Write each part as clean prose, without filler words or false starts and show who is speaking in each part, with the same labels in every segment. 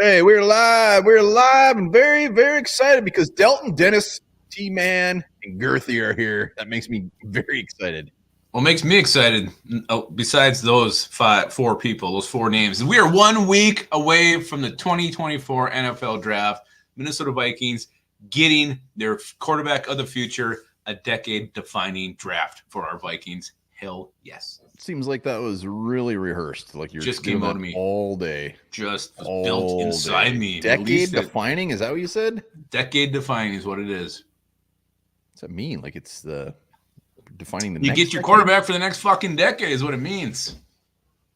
Speaker 1: Hey, we're live. We're live and very, very excited because Delton, Dennis, T-Man, and Girthy are here. That makes me very excited.
Speaker 2: What makes me excited, besides those four people, those four names, we are 1 week away from the 2024 NFL Draft. Minnesota Vikings getting their quarterback of the future, a decade-defining draft for our Vikings. Hell yes.
Speaker 1: It seems like that was really rehearsed. Like you're
Speaker 2: just came out of me
Speaker 1: all day.
Speaker 2: Just was built inside me.
Speaker 1: Decade-defining? Is that what you said?
Speaker 2: Decade-defining is what it is.
Speaker 1: What's that mean? Like it's the defining the
Speaker 2: you
Speaker 1: next
Speaker 2: get your
Speaker 1: decade?
Speaker 2: Quarterback for the next fucking decade is what it means.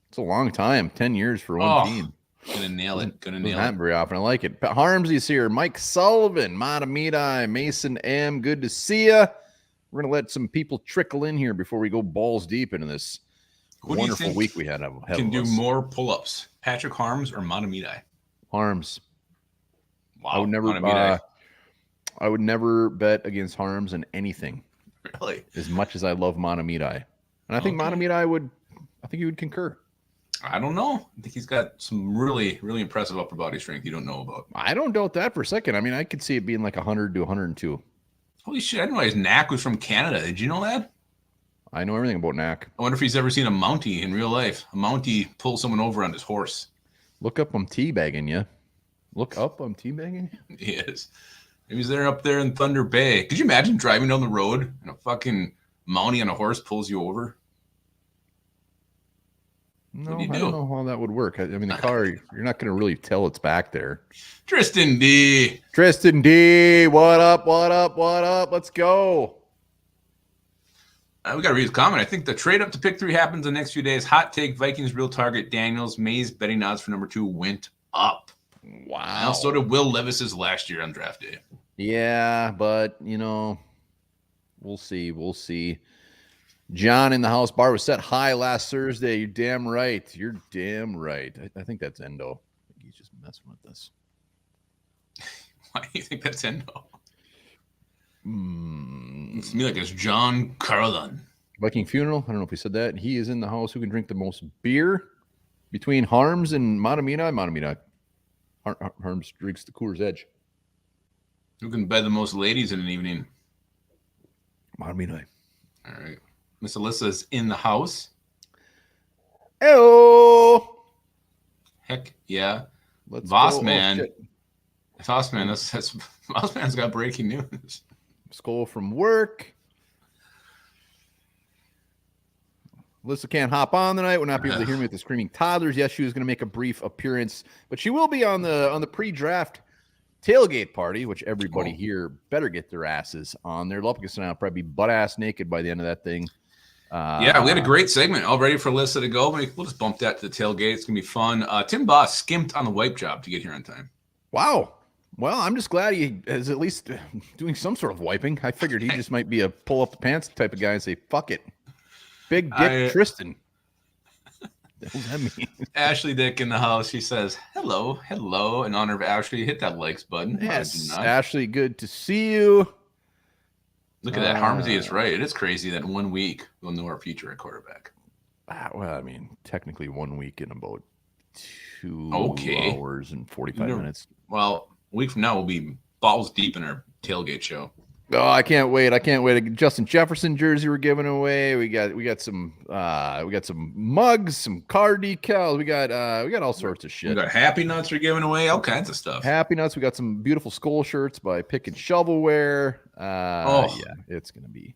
Speaker 1: It's a long time. 10 years for one team.
Speaker 2: Gonna nail it. Doesn't
Speaker 1: happen very often. I like it. Harmsy's here. Mike Sullivan, Matamidai, Mason M. Good to see you. We're gonna let some people trickle in here before we go balls deep into this wonderful week we had.
Speaker 2: Can do more pull-ups, Patrick Harms or Matamidai?
Speaker 1: Harms.
Speaker 2: Wow.
Speaker 1: I would never bet against Harms in anything.
Speaker 2: Really?
Speaker 1: As much as I love Matamidai. And I think Matamidai he would concur.
Speaker 2: I don't know. I think he's got some really, really impressive upper body strength you don't know about.
Speaker 1: I don't doubt that for a second. I mean, I could see it being like 100 to 102.
Speaker 2: Holy shit, I didn't realize Knack was from Canada. Did you know that?
Speaker 1: I know everything about Knack.
Speaker 2: I wonder if he's ever seen a Mountie in real life. A Mountie pull someone over on his horse.
Speaker 1: Look up, I'm teabagging you. Look up, I'm teabagging you?
Speaker 2: He is. Maybe he's there up there in Thunder Bay. Could you imagine driving down the road and a fucking Mountie on a horse pulls you over?
Speaker 1: No, I don't know how that would work. I mean, the car, you're not going to really tell it's back there.
Speaker 2: Tristan D.
Speaker 1: What up? Let's go.
Speaker 2: We got to read his comment. I think the trade up to pick 3 happens in the next few days. Hot take, Vikings real target, Daniels. Mays betting odds for number 2 went up.
Speaker 1: Wow.
Speaker 2: Well, so did Will Levis's last year on draft day.
Speaker 1: Yeah, but, we'll see. John in the house. Bar was set high last Thursday. You're damn right. I think that's Endo. I think he's just messing with us.
Speaker 2: Why do you think that's Endo? It's to me like it's John Carlin.
Speaker 1: Viking funeral. I don't know if he said that. He is in the house. Who can drink the most beer between Harms and Matamidai? Harms drinks the Coors Edge.
Speaker 2: Who can bed the most ladies in an evening?
Speaker 1: Matamidai.
Speaker 2: All right. Miss Alyssa is in the house.
Speaker 1: Hello.
Speaker 2: Heck yeah.
Speaker 1: Let's
Speaker 2: Vossman. Vossman's got breaking news.
Speaker 1: Skull from work. Alyssa can't hop on tonight. Will not be able to hear me with the screaming toddlers. Yes, she was going to make a brief appearance, but she will be on the pre-draft tailgate party, which everybody here better get their asses on. Their Lupkus and I'll probably be butt-ass naked by the end of that thing.
Speaker 2: We had a great segment all ready for Alyssa to go. We'll just bump that to the tailgate. It's going to be fun. Tim Boss skimped on the wipe job to get here on time.
Speaker 1: Wow. Well, I'm just glad he is at least doing some sort of wiping. I figured he just might be a pull-up-the-pants type of guy and say, fuck it. Big Dick Tristan. What does that mean?
Speaker 2: Ashley Dick in the house. She says, hello. In honor of Ashley, hit that likes button.
Speaker 1: Yes, Ashley, good to see you.
Speaker 2: Look at that. Harmsy is right. It is crazy that 1 week we'll know our future at quarterback.
Speaker 1: Well, I mean, technically 1 week in about 2 hours and 45 minutes.
Speaker 2: Well, a week from now we'll be balls deep in our tailgate show.
Speaker 1: Oh, I can't wait. Justin Jefferson jersey we're giving away. We got some mugs, some car decals. We got all sorts of shit.
Speaker 2: We got Happy Nuts we're giving away, all kinds of stuff.
Speaker 1: Happy Nuts. We got some beautiful skull shirts by Pick and Shovelware. Yeah, it's gonna be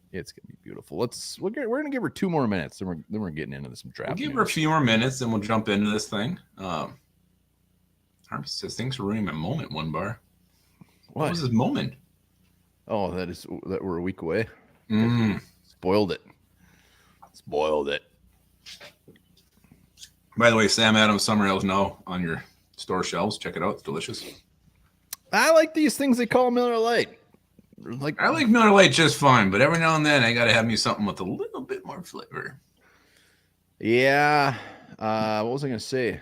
Speaker 1: beautiful. We're gonna give her 2 more minutes, then we're getting into some draft.
Speaker 2: We'll give her a few more minutes, then we'll jump into this thing. Harvey says thanks for ruining my moment, one bar. What was his moment?
Speaker 1: Oh, that we're a week away. Spoiled it.
Speaker 2: By the way, Sam Adams Summer Ales now on your store shelves. Check it out. It's delicious.
Speaker 1: I like these things they call Miller Lite.
Speaker 2: I like Miller Lite just fine, but every now and then I got to have me something with a little bit more flavor.
Speaker 1: Yeah. What was I going to say?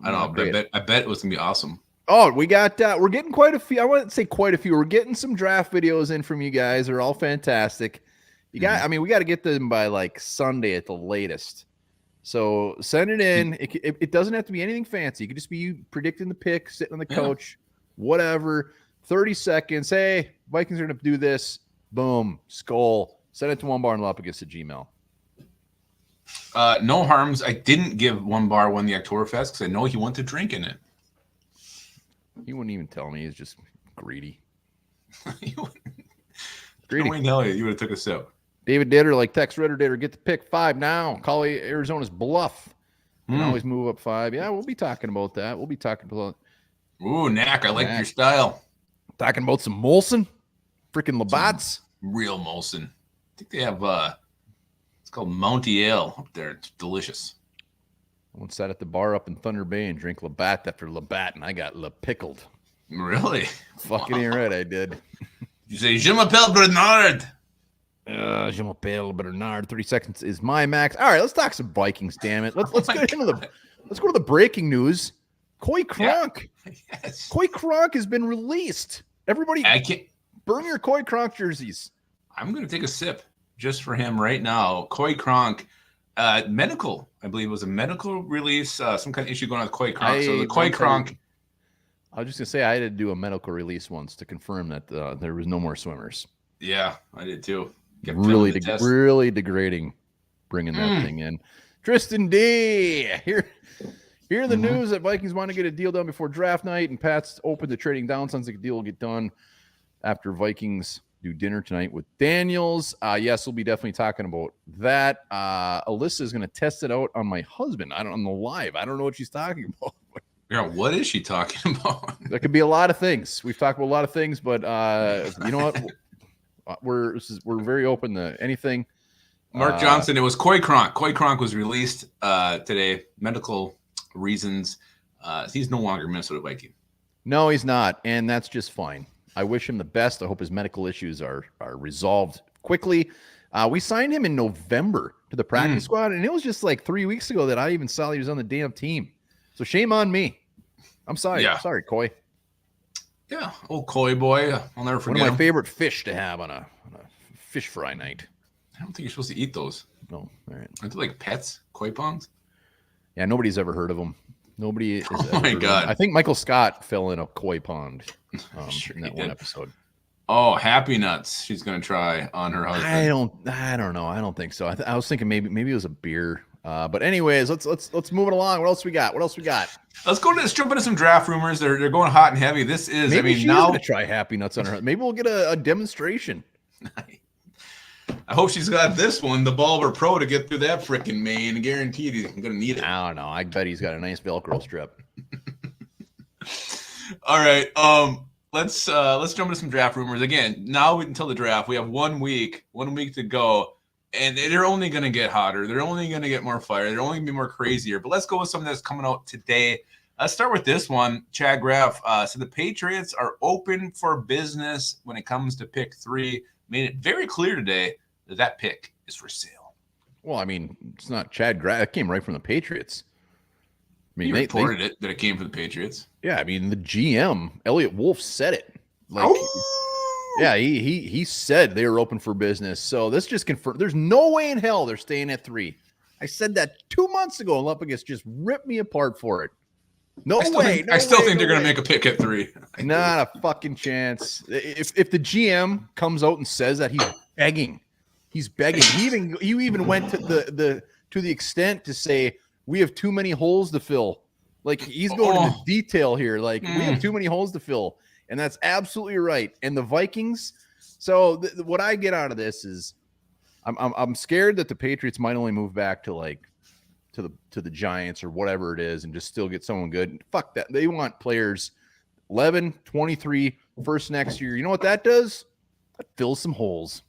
Speaker 2: I don't know. I bet it was going to be awesome.
Speaker 1: Oh, we got we're getting quite a few. I wouldn't say quite a few. We're getting some draft videos in from you guys. They're all fantastic. You got I mean, we got to get them by like Sunday at the latest. So send it in. It doesn't have to be anything fancy. It could just be you predicting the pick, sitting on the couch, whatever. 30 seconds. Hey, Vikings are going to do this. Boom. Skull. Send it to onebarandlopagus at Gmail.
Speaker 2: No harms. I didn't give One Bar won the Oktoberfest because I know he wanted to drink in it.
Speaker 1: He wouldn't even tell me. He's just greedy.
Speaker 2: Greedy. No, you would have took a sip.
Speaker 1: David Ditter, like Tex Ritter Ditter, get the pick 5 now. Call Arizona's bluff. Can always move up 5. Yeah, we'll be talking about that. We'll be talking about.
Speaker 2: Ooh, Knack, I like your style.
Speaker 1: Talking about some Molson, freaking Labatt's.
Speaker 2: Real Molson. I think they have it's called Mountie Ale up there. It's delicious.
Speaker 1: I once sat at the bar up in Thunder Bay and drank Labatt after Labatt, and I got pickled.
Speaker 2: Really?
Speaker 1: Fucking ain't right, I did.
Speaker 2: You say, Je m'appelle Bernard.
Speaker 1: Je m'appelle Bernard. 30 seconds is my max. All right, let's talk some Vikings, damn it. Let's go to the breaking news. Coy Cronk.
Speaker 2: Yeah. Yes.
Speaker 1: Coy Cronk has been released. Everybody,
Speaker 2: I can't
Speaker 1: burn your Coy Cronk jerseys.
Speaker 2: I'm going to take a sip just for him right now. Coy Cronk, medical, I believe it was a medical release, some kind of issue going on with Coy Cronk. So the Coy Cronk.
Speaker 1: I was just going to say I had to do a medical release once to confirm that there was no more swimmers.
Speaker 2: Yeah, I did too.
Speaker 1: Really degrading bringing that thing in. Tristan D. Here the news that Vikings want to get a deal done before draft night, and Pat's open to trading down. Sounds like a deal will get done after Vikings do dinner tonight with Daniels. Yes, we'll be definitely talking about that. Alyssa is going to test it out on my husband. on the live. I don't know what she's talking about.
Speaker 2: Yeah, what is she talking about?
Speaker 1: There could be a lot of things. We've talked about a lot of things, but you know what? We're very open to anything.
Speaker 2: Mark Johnson, it was Coy Cronk. Coy Cronk was released today. Medical reasons. He's no longer a Minnesota Viking.
Speaker 1: No, he's not, and that's just fine. I wish him the best. I hope his medical issues are resolved quickly. We signed him in November to the practice squad, and it was just like 3 weeks ago that I even saw he was on the damn team. So shame on me. I'm sorry.
Speaker 2: Yeah.
Speaker 1: Sorry, Coy.
Speaker 2: Yeah, old Coy boy. I'll never forget.
Speaker 1: One of my favorite fish to have on a fish fry night.
Speaker 2: I don't think you're supposed to eat those.
Speaker 1: No, all right.
Speaker 2: Aren't they like pets? Koi ponds?
Speaker 1: Yeah, nobody's ever heard of them. Nobody.
Speaker 2: Oh my God!
Speaker 1: I think Michael Scott fell in a koi pond
Speaker 2: sure
Speaker 1: in that one episode.
Speaker 2: Oh, Happy Nuts. She's gonna try on her husband.
Speaker 1: I don't know. I don't think so. I was thinking maybe it was a beer. But anyways, let's move it along. What else we got? Let's
Speaker 2: jump into some draft rumors. They're going hot and heavy. This is.
Speaker 1: Maybe
Speaker 2: she's
Speaker 1: now gonna try Happy Nuts on her. Maybe we'll get a demonstration.
Speaker 2: I hope she's got this one, the Bulber Pro, to get through that freaking main. Guaranteed he's going to need it.
Speaker 1: I don't know. I bet he's got a nice Velcro strip.
Speaker 2: All right. Let's jump into some draft rumors. Again, now until the draft, we have 1 week to go. And they're only going to get hotter. They're only going to get more fire. They're only going to be more crazier. But let's go with something that's coming out today. Let's start with this one. Chad Graff. So the Patriots are open for business when it comes to pick 3. Made it very clear today that pick is for sale.
Speaker 1: Well, I mean, it's not Chad Graff. It came right from the Patriots. I mean,
Speaker 2: he reported it that it came from the Patriots.
Speaker 1: Yeah, I mean, the GM, Elliot Wolf, said it. Yeah, he said they were open for business. So this just confirmed. There's no way in hell they're staying at 3. I said that 2 months ago, and Lupagus just ripped me apart for it. I
Speaker 2: still think they're going to make a pick at 3.
Speaker 1: Not a fucking chance. If the GM comes out and says that he's begging, He even went to the extent to say we have too many holes to fill. Like he's going into detail here. Like we have too many holes to fill, and that's absolutely right. And the Vikings. So what I get out of this is, I'm scared that the Patriots might only move back to like to the Giants or whatever it is and just still get someone good. Fuck that. They want players 11, 23, first next year. You know what that does? That fills some holes.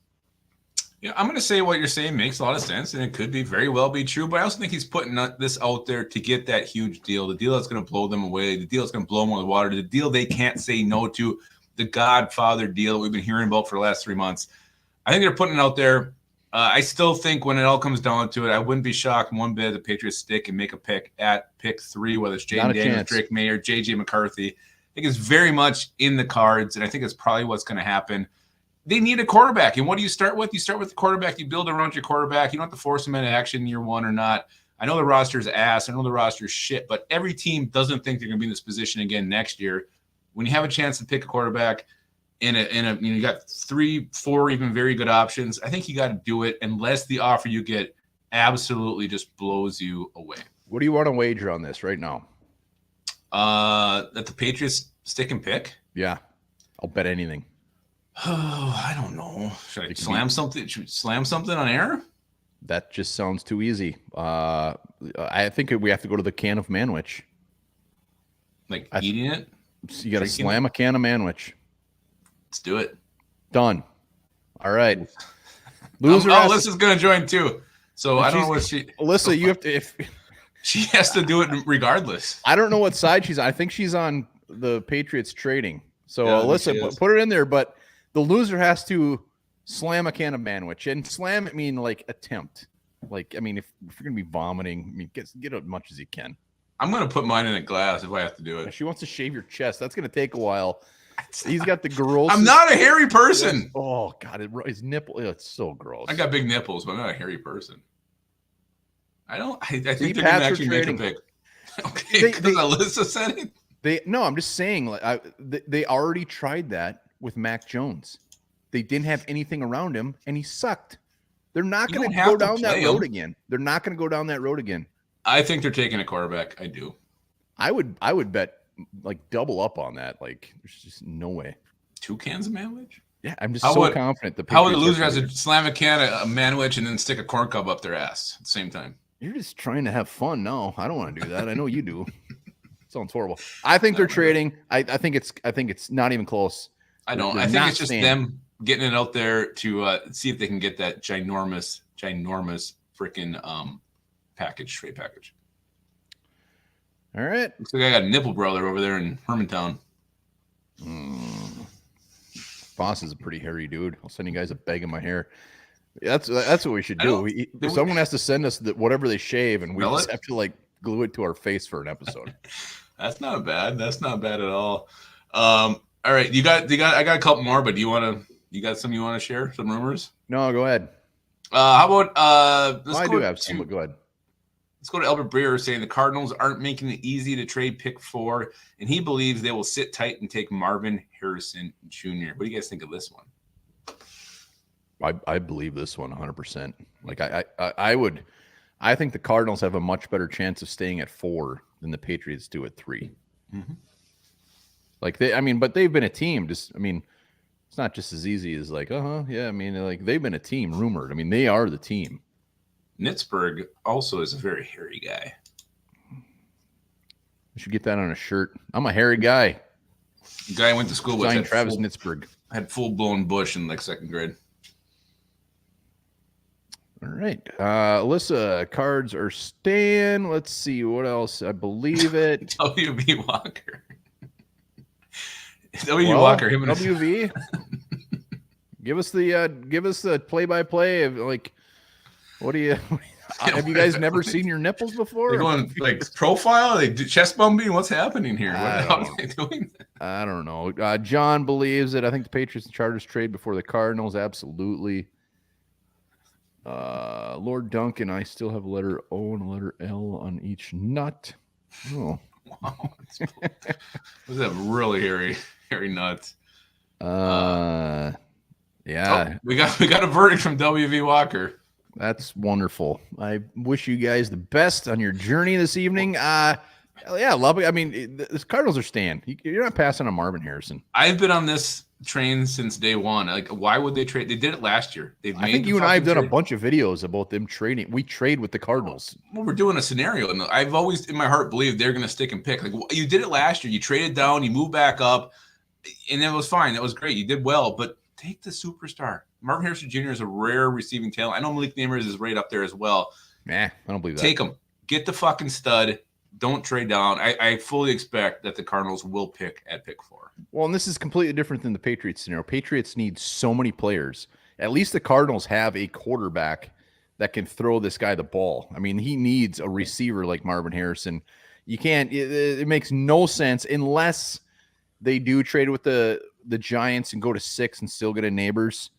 Speaker 2: Yeah, I'm going to say what you're saying makes a lot of sense, and it could very well be true, but I also think he's putting this out there to get that huge deal, the deal that's going to blow them away, the deal that's going to blow them out of the water, the deal they can't say no to, the Godfather deal that we've been hearing about for the last 3 months. I think they're putting it out there. I still think when it all comes down to it, I wouldn't be shocked one bit if the Patriots stick and make a pick at pick 3, whether it's Jaden Daniels, Drake May, or J.J. McCarthy. I think it's very much in the cards, and I think it's probably what's going to happen. They need a quarterback, and what do you start with? You start with the quarterback. You build around your quarterback. You don't have to force him into action in year 1 or not. I know the roster's ass. I know the roster's shit, but every team doesn't think they're going to be in this position again next year. When you have a chance to pick a quarterback you got 3, 4 even very good options, I think you got to do it unless the offer you get absolutely just blows you away.
Speaker 1: What do you want to wager on this right now?
Speaker 2: That the Patriots stick and pick?
Speaker 1: Yeah. I'll bet anything.
Speaker 2: Oh, I don't know. Should I slam something? Should we slam something on air?
Speaker 1: That just sounds too easy. I think we have to go to the can of manwich.
Speaker 2: Like eating it?
Speaker 1: You got to slam a can of manwich.
Speaker 2: Let's do it.
Speaker 1: Done. All right.
Speaker 2: Alyssa's going to join too. So I don't know what
Speaker 1: Alyssa, you have to. If
Speaker 2: she has to do it regardless.
Speaker 1: I don't know what side she's on. I think she's on the Patriots trading. So
Speaker 2: Yeah,
Speaker 1: Alyssa, put it in there. But the loser has to slam a can of manwich, and slam it mean like attempt. Like, I mean, if you're gonna be vomiting, I mean, get as much as you can. I'm
Speaker 2: gonna put mine in a glass if I have to do it.
Speaker 1: If she wants to shave your chest, that's gonna take a while. He's got the gross.
Speaker 2: I'm not a hairy person.
Speaker 1: Oh God, his nipple. It's so gross.
Speaker 2: I got big nipples, but I'm not a hairy person. I think they're gonna actually make a pick. Okay, because Alyssa said it.
Speaker 1: No, I'm just saying. They already tried that with Mac Jones. They didn't have anything around him, and he sucked. They're not going to go down that road again. They're not going to go down that road again.
Speaker 2: I think they're taking a quarterback. I do.
Speaker 1: I would bet like double up on that. Like, there's just no way.
Speaker 2: 2 cans of manwich?
Speaker 1: Yeah, I'm just confident.
Speaker 2: How would the loser has to slam a can of manwich and then stick a corn cob up their ass at the same time?
Speaker 1: You're just trying to have fun. No, I don't want to do that. I know you do. Sounds horrible. I think they're trading. I think it's not even close.
Speaker 2: I don't. I think it's just them getting it out there to see if they can get that ginormous freaking trade package.
Speaker 1: All right.
Speaker 2: Looks like I got a nipple brother over there in Hermantown.
Speaker 1: Boss is a pretty hairy dude. I'll send you guys a bag of my hair. That's what we should do. Someone has to send us whatever they shave, and we just have to like glue it to our face for an episode.
Speaker 2: That's not bad. That's not bad at all. All right, I got a couple more, but you got some you want to share? Some rumors?
Speaker 1: No, go ahead.
Speaker 2: How about
Speaker 1: I do have some, but go ahead.
Speaker 2: Let's go to Albert Breer saying the Cardinals aren't making it easy to trade pick 4, and he believes they will sit tight and take Marvin Harrison Jr. What do you guys think of this one?
Speaker 1: I believe this one 100%. Like I think the Cardinals have a much better chance of staying at 4 than the Patriots do at 3.
Speaker 2: Mm-hmm.
Speaker 1: But they've been a team. It's not just as easy as like, yeah. I mean, like they've been a team rumored. I mean, they are the team.
Speaker 2: Nitzberg also is a very hairy guy.
Speaker 1: You should get that on a shirt. I'm a hairy guy.
Speaker 2: The guy I went to school with,
Speaker 1: Travis Nitzberg,
Speaker 2: had full-blown bush in like 2nd grade.
Speaker 1: All right. Alyssa, cards are staying. Let's see what else. I believe it.
Speaker 2: W.B. Walker. Walker. Him and
Speaker 1: WV. Give us the play-by-play of like, what do you? Have you guys never seen your nipples before?
Speaker 2: They're going like profile. They do chest bumping. What's happening here? How are they doing?
Speaker 1: I don't know. John believes it. I think the Patriots and Chargers trade before the Cardinals. Absolutely. Lord Duncan, I still have a letter O and a letter L on each nut. Oh,
Speaker 2: wow! Was that really hairy nuts?
Speaker 1: Yeah.
Speaker 2: We got a verdict from W.V. Walker.
Speaker 1: That's wonderful. I wish you guys the best on your journey this evening. Yeah, love it. I mean, the Cardinals are staying. You're not passing on Marvin Harrison.
Speaker 2: I've been on this train since day one. Like, why would they trade? They did it last year.
Speaker 1: I think you and I have done a bunch of videos about them trading. We trade with the Cardinals.
Speaker 2: Well, we're doing a scenario, and I've always in my heart believed they're going to stick and pick. Like, you did it last year. You traded down, you moved back up, and it was fine. That was great. You did well, but take the superstar. Marvin Harrison Jr. is a rare receiving talent. I know Malik Neighbors is right up there as well.
Speaker 1: Nah, I don't believe that.
Speaker 2: Take him. Get the fucking stud. Don't trade down. I fully expect that the Cardinals will pick at pick 4.
Speaker 1: Well, and this is completely different than the Patriots scenario. Patriots need so many players. At least the Cardinals have a quarterback that can throw this guy the ball. I mean, he needs a receiver like Marvin Harrison. You can't. It makes no sense unless they do trade with the Giants and go to 6 and still get a Neighbors.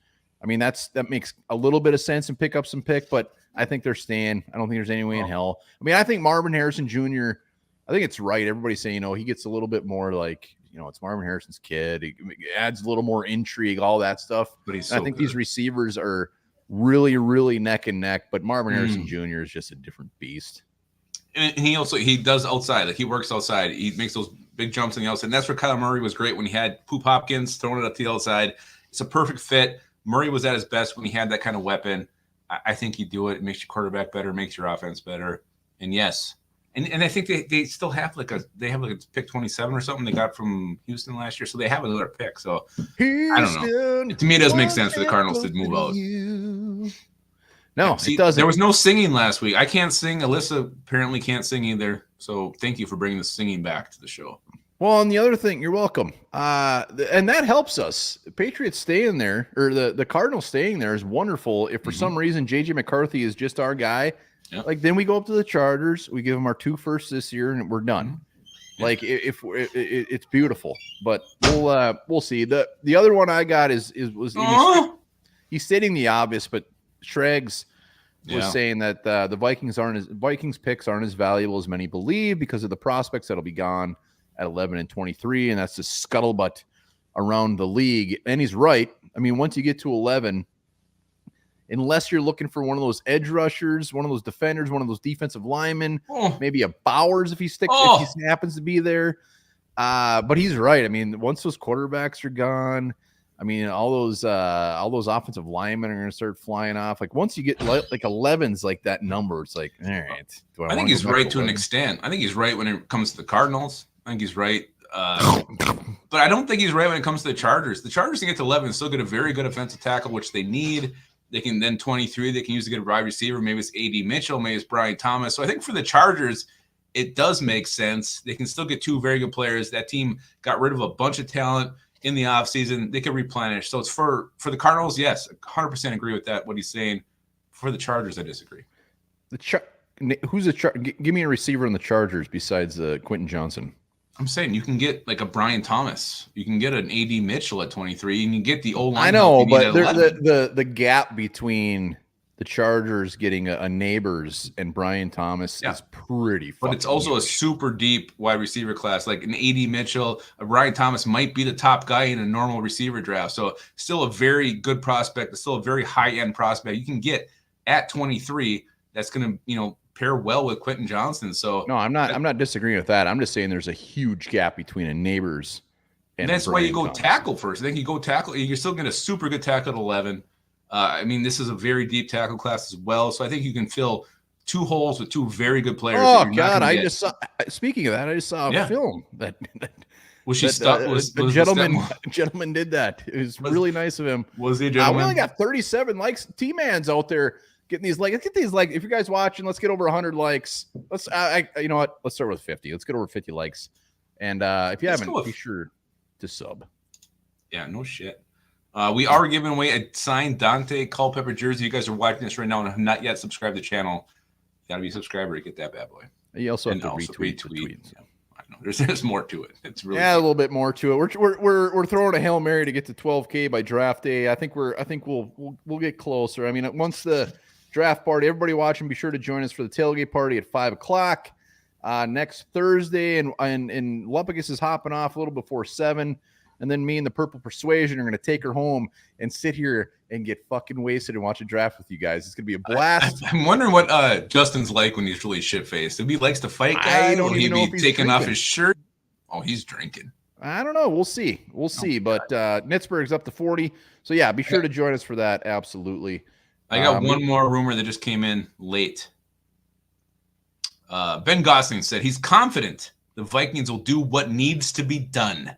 Speaker 1: I mean, that makes a little bit of sense and pick up some pick, but I think they're staying. I don't think there's any way in hell. I mean, I think Marvin Harrison Jr., I think it's right. Everybody's saying, he gets a little bit more like, it's Marvin Harrison's kid. He adds a little more intrigue, all that stuff.
Speaker 2: But I think
Speaker 1: these receivers are really, really neck and neck, but Marvin Harrison Jr. is just a different beast.
Speaker 2: And he does outside. Like, he works outside. He makes those big jumps on the outside. And that's where Kyler Murray was great when he had Poop Hopkins throwing it up to the outside. It's a perfect fit. Murray was at his best when he had that kind of weapon. I think you do it. It makes your quarterback better, makes your offense better. And yes. And I think they still have a pick 27 or something they got from Houston last year. So they have another pick. So Houston, I don't know. To me, it doesn't make sense for the Cardinals to move out.
Speaker 1: No, it doesn't.
Speaker 2: There was no singing last week. I can't sing. Alyssa apparently can't sing either. So thank you for bringing the singing back to the show.
Speaker 1: Well, and the other thing, you're welcome. And that helps us. The Patriots staying there, or the Cardinals staying there, is wonderful. If for some reason J.J. McCarthy is just our guy, then we go up to the Chargers. We give them our 2 firsts this year, and we're done. Like, it's beautiful. But we'll see. The other one I got is he's stating the obvious, but Shregs was saying that the Vikings picks aren't as valuable as many believe because of the prospects that'll be gone at 11 and 23, and that's the scuttlebutt around the league. And he's right. I mean, once you get to 11, unless you're looking for one of those edge rushers, one of those defenders, one of those defensive linemen, maybe a Bowers if he happens to be there. But he's right. I mean, once those quarterbacks are gone, I mean, all those offensive linemen are going to start flying off. Like, once you get like 11's like that number, it's like, all right.
Speaker 2: I think he's right to an extent. I think he's right when it comes to the Cardinals. I think he's right. But I don't think he's right when it comes to the Chargers. The Chargers can get to 11 and still get a very good offensive tackle, which they need. They can then 23, they can use to get a wide receiver. Maybe it's A.D. Mitchell, maybe it's Brian Thomas. So I think for the Chargers, it does make sense. They can still get 2 very good players. That team got rid of a bunch of talent in the offseason. They can replenish. So it's for the Cardinals, yes, 100% agree with that, what he's saying. For the Chargers, I disagree.
Speaker 1: Give me a receiver on the Chargers besides Quentin Johnson.
Speaker 2: I'm saying you can get like a Brian Thomas. You can get an A.D. Mitchell at 23. And you get the O-line.
Speaker 1: I know, but the gap between the Chargers getting a Neighbors and Brian Thomas is pretty
Speaker 2: But it's also huge. A super deep wide receiver class. Like an A.D. Mitchell, a Brian Thomas might be the top guy in a normal receiver draft. So still a very good prospect. Still a very high-end prospect you can get at 23 that's going to, pair well with Quentin Johnson. So
Speaker 1: no, I'm not disagreeing with that. I'm just saying there's a huge gap between a Neighbors and
Speaker 2: that's why you go tackle first. I think you go tackle. You're still going to super good tackle at 11. I mean, this is a very deep tackle class as well. So I think you can fill 2 holes with 2 very good players.
Speaker 1: Oh God, I just saw. Speaking of that, I just saw a film that. The gentleman did that. It was really nice of him.
Speaker 2: Was he a gentleman?
Speaker 1: We only got 37 likes. T-Man's out there getting these likes. Let's get these likes. If you guys watching, let's get over 100 likes. Let's. You know what? Let's start with 50. Let's get over 50 likes. And if you haven't, be sure to sub.
Speaker 2: Yeah, no shit. We are giving away a signed Dante Culpepper jersey. You guys are watching this right now and have not yet subscribed to the channel. You gotta be a subscriber to get that bad boy.
Speaker 1: You also have to retweet.
Speaker 2: Yeah, I know. There's more to it. It's really
Speaker 1: a little bit more to it. We're throwing a Hail Mary to get to 12K by draft day. I think we'll get closer. I mean, once the draft party, everybody watching, be sure to join us for the tailgate party at 5:00 next Thursday. And Lupicus is hopping off a little before 7. And then me and the Purple Persuasion are going to take her home and sit here and get fucking wasted and watch a draft with you guys. It's going to be a blast.
Speaker 2: I'm wondering what Justin's like when he's really shit-faced. If he likes to fight guys, will he be taking off his shirt? Oh, he's drinking.
Speaker 1: I don't know. We'll see. But Nitzberg's up to 40. So, yeah, be sure to join us for that. Absolutely.
Speaker 2: I got one more rumor that just came in late. Ben Gosling said he's confident the Vikings will do what needs to be done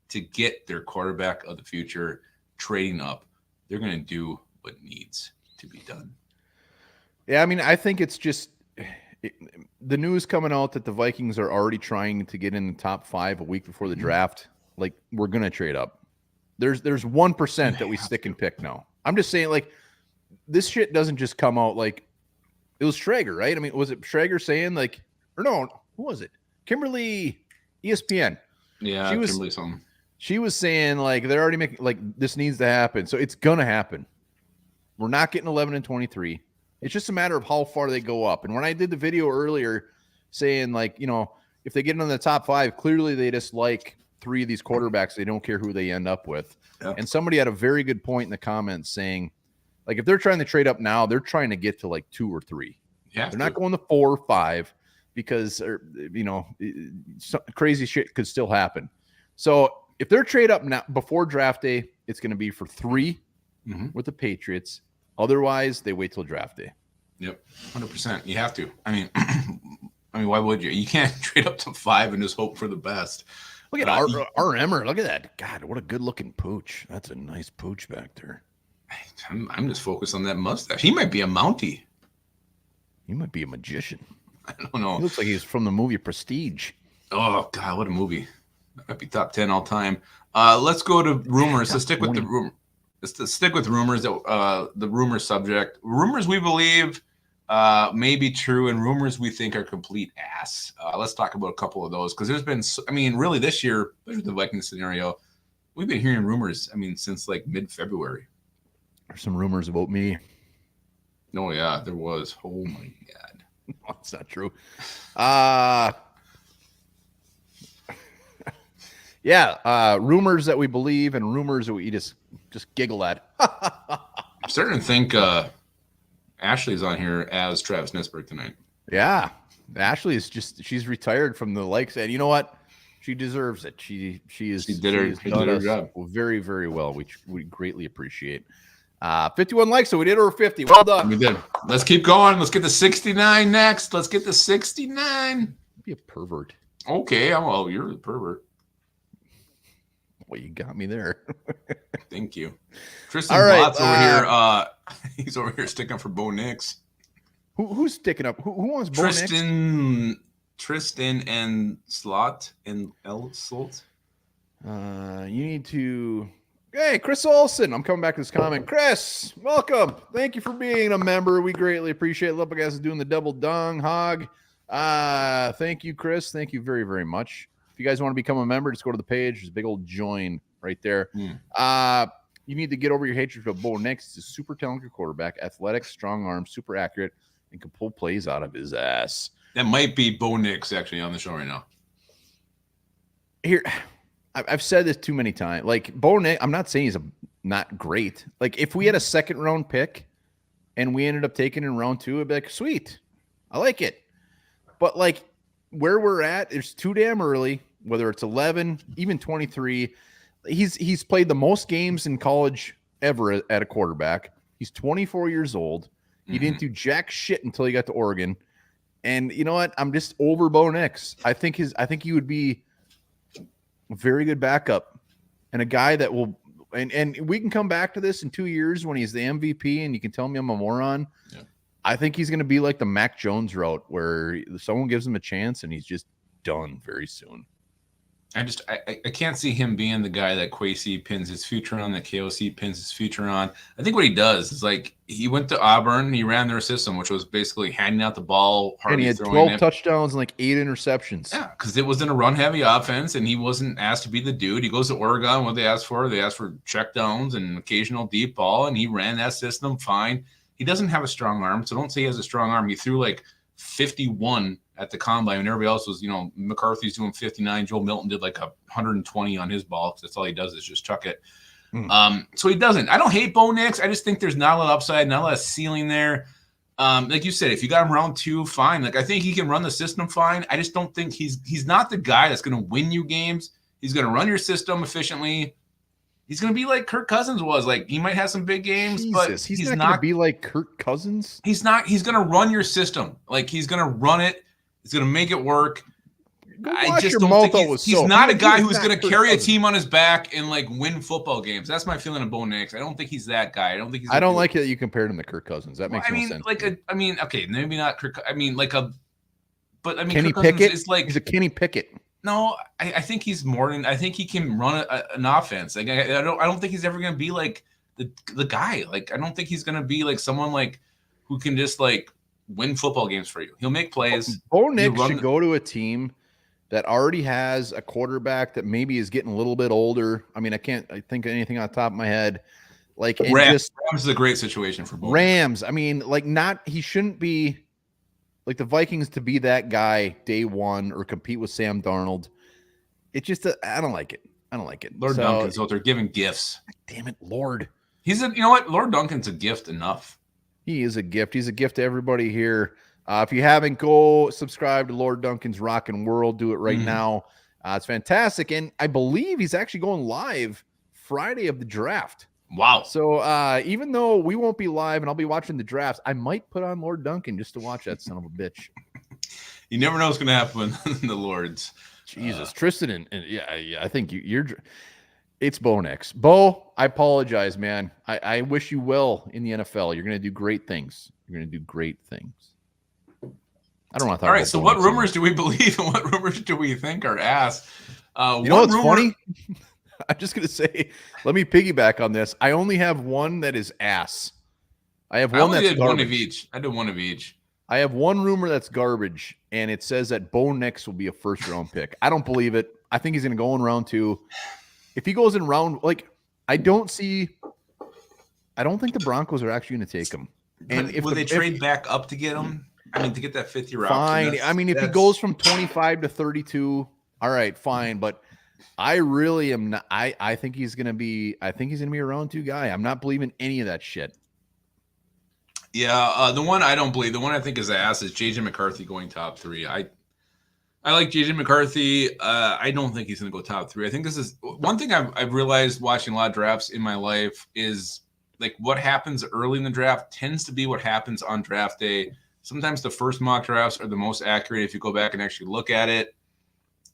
Speaker 2: to get their quarterback of the future. Trading up. They're going to do what needs to be done.
Speaker 1: Yeah, I mean, I think it's just the news coming out that the Vikings are already trying to get in the top 5 a week before the draft. Like, we're going to trade up. There's 1% that we stick and pick now. I'm just saying, like, this shit doesn't just come out like it was Schrager, right? I mean, was it Schrager saying like, or no, who was it? Kimberly, ESPN.
Speaker 2: Yeah, Kimberly something.
Speaker 1: She was saying like they're already making like this needs to happen, so it's gonna happen. We're not getting 11 and 23. It's just a matter of how far they go up. And when I did the video earlier saying, like, if they get into the top 5, clearly they just like 3 of these quarterbacks. They don't care who they end up with.
Speaker 2: Yeah.
Speaker 1: And somebody had a very good point in the comments saying, like, if they're trying to trade up now, they're trying to get to like 2 or 3. They're not going to 4 or 5 because, crazy shit could still happen. So if they're trade up now before draft day, it's going to be for 3 with the Patriots. Otherwise, they wait till draft day.
Speaker 2: Yep, 100%. You have to. I mean, why would you? You can't trade up to 5 and just hope for the best.
Speaker 1: Look at our Emmer. Look at that. God, what a good-looking pooch. That's a nice pooch back there.
Speaker 2: I'm just focused on that mustache. He might be a Mountie.
Speaker 1: He might be a magician.
Speaker 2: I don't know.
Speaker 1: He looks like he's from the movie Prestige.
Speaker 2: Oh, God, what a movie. That might be top 10 all time. Let's go to rumors. Let's stick with the rumor. Let's stick with rumors. That the rumor subject. Rumors we believe may be true, and rumors we think are complete ass. Let's talk about a couple of those, because there's been, really this year, especially the Vikings scenario, we've been hearing rumors. Since like mid-February.
Speaker 1: There's some rumors about me.
Speaker 2: Oh yeah, there was. Oh my God.
Speaker 1: That's not true. Rumors that we believe and rumors that we just giggle at.
Speaker 2: I'm starting to think Ashley's on here as Travis Nisberg tonight.
Speaker 1: Yeah. Ashley is she's retired from the likes, and you know what? She deserves it. She did her job very, very well, which we greatly appreciate. 51 likes, so we did over 50. Well done.
Speaker 2: We did. Let's keep going. Let's get to 69 next. Let's get to 69.
Speaker 1: Be a pervert.
Speaker 2: Okay. Well, you're the pervert.
Speaker 1: Well, you got me there.
Speaker 2: Thank you. Tristan Blatt's over here. He's over here sticking up for Bo Nix.
Speaker 1: Who's sticking up? Who wants Bo Nix?
Speaker 2: Tristan and Slot and L Slot.
Speaker 1: You need to. Hey, Chris Olson. I'm coming back to this comment. Chris, welcome. Thank you for being a member. We greatly appreciate it. Love you guys is doing the double dung hog. Thank you, Chris. Thank you very, very much. If you guys want to become a member, just go to the page. There's a big old join right there. You need to get over your hatred for Bo Nix. He's a super talented quarterback, athletic, strong arm, super accurate, and can pull plays out of his ass.
Speaker 2: That might be Bo Nix actually on the show right now.
Speaker 1: Here, I've said this too many times. Like, Bo Nix, I'm not saying he's not great. Like, if we had a second round pick and we ended up taking in round 2, it'd be like, sweet, I like it. But like where we're at, it's too damn early. Whether it's 11, even 23, he's played the most games in college ever at a quarterback. He's 24 years old. He didn't do jack shit until he got to Oregon. And you know what? I'm just over Bo Nix. I think he would be a very good backup and a guy that will. And we can come back to this in 2 years when he's the MVP, and you can tell me I'm a moron. Yeah. I think he's going to be like the Mac Jones route, where someone gives him a chance and he's just done very soon.
Speaker 2: I can't see him being the guy that Kwesi pins his future on, that KOC pins his future on. I think what he does is, like, he went to Auburn, he ran their system, which was basically handing out the ball,
Speaker 1: and he had 12 touchdowns and like 8 interceptions.
Speaker 2: Yeah, because it was in a run-heavy offense, and he wasn't asked to be the dude. He goes to Oregon. What they asked for check downs and occasional deep ball, and he ran that system fine. He doesn't have a strong arm, so don't say he has a strong arm. He threw like 51 at the combine, and everybody else was, McCarthy's doing 59. Joe Milton did like 120 on his ball, because that's all he does is just chuck it. So he doesn't. I don't hate Bo Nix. I just think there's not a lot of upside, not a lot of ceiling there. Like you said, if you got him round 2, fine. Like, I think he can run the system fine. I just don't think he's not the guy that's going to win you games. He's going to run your system efficiently. He's going to be like Kirk Cousins was. Like, he might have some big games, but he's not going to
Speaker 1: be like Kirk Cousins.
Speaker 2: He's not. He's going to run your system. Like, he's going to run it. He's going to make it work. I just don't think he's not a guy who's going to carry a team on his back and like win football games. That's my feeling of Bo Nix. I don't think he's that guy. I
Speaker 1: don't like that you compared him to Kirk Cousins. That makes no sense.
Speaker 2: Okay, maybe not Kirk.
Speaker 1: Kenny Pickett is like, he's a Kenny Pickett.
Speaker 2: No, I think he's more than. I think he can run an offense. Like, I don't think he's ever going to be like the guy. Like, I don't think he's going to be like someone like who can just like win football games for you. He'll make plays.
Speaker 1: Bo Nix should go to a team that already has a quarterback that maybe is getting a little bit older. I mean, I can't think of anything on the top of my head. Like, and
Speaker 2: Rams is a great situation for both.
Speaker 1: Rams. I mean, like, he shouldn't be like the Vikings to be that guy day one or compete with Sam Darnold. It just, I don't like it. I don't like it.
Speaker 2: Lord Duncan's out there giving gifts.
Speaker 1: Damn it, Lord.
Speaker 2: You know what? Lord Duncan's a gift enough.
Speaker 1: He is a gift. He's a gift to everybody here. If you haven't, go subscribe to Lord Duncan's Rockin' World. Do it right now. It's fantastic. And I believe he's actually going live Friday of the draft.
Speaker 2: Wow.
Speaker 1: So even though we won't be live and I'll be watching the drafts, I might put on Lord Duncan just to watch that son of a bitch.
Speaker 2: You never know what's going to happen in the Lords.
Speaker 1: Jesus. Tristan, and yeah, I think you're it's Bo next. Bo, I apologize, man. I wish you well in the NFL. You're going to do great things. You're going to do great things. I don't want to talk.
Speaker 2: All right, so what rumors do we believe and what rumors do we think are ass?
Speaker 1: You know what's funny? I'm just going to say, let me piggyback on this. I only have one that is ass. I have one that's garbage.
Speaker 2: One of each. I did one of each.
Speaker 1: I have one rumor that's garbage, and it says that Bo Nix will be a first-round pick. I don't believe it. I think he's going to go in round 2. If he goes in round, like, I don't think the Broncos are actually going to take him. And
Speaker 2: will they trade back up to get him? I mean, to get that 5th year option.
Speaker 1: Fine. I mean, if he goes from 25 to 32, all right, fine. But I really am not. I think he's going to be. I think he's going to be a round 2 guy. I'm not believing any of that shit.
Speaker 2: Yeah, the one I don't believe, the one I think is ass is JJ McCarthy going top 3. I like JJ McCarthy. I don't think he's going to go top 3. I think this is one thing I've realized watching a lot of drafts in my life is like what happens early in the draft tends to be what happens on draft day. Sometimes the first mock drafts are the most accurate if you go back and actually look at it.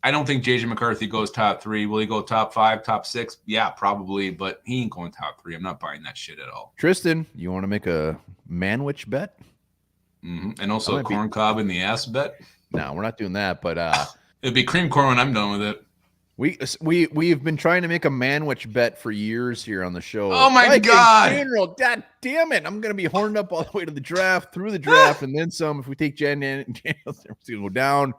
Speaker 2: I don't think JJ McCarthy goes top 3. Will he go top 5, top 6? Yeah, probably, but he ain't going top 3. I'm not buying that shit at all.
Speaker 1: Tristan, you want to make a manwich bet?
Speaker 2: And also a corn cob in the ass bet?
Speaker 1: No, we're not doing that, but
Speaker 2: it'd be cream corn when I'm done with it.
Speaker 1: We've been trying to make a manwich bet for years here on the show.
Speaker 2: Oh my God!
Speaker 1: Funeral, God damn it! I'm gonna be horned up all the way to the draft, through the draft, and then some. If we take Daniels, it's gonna go down.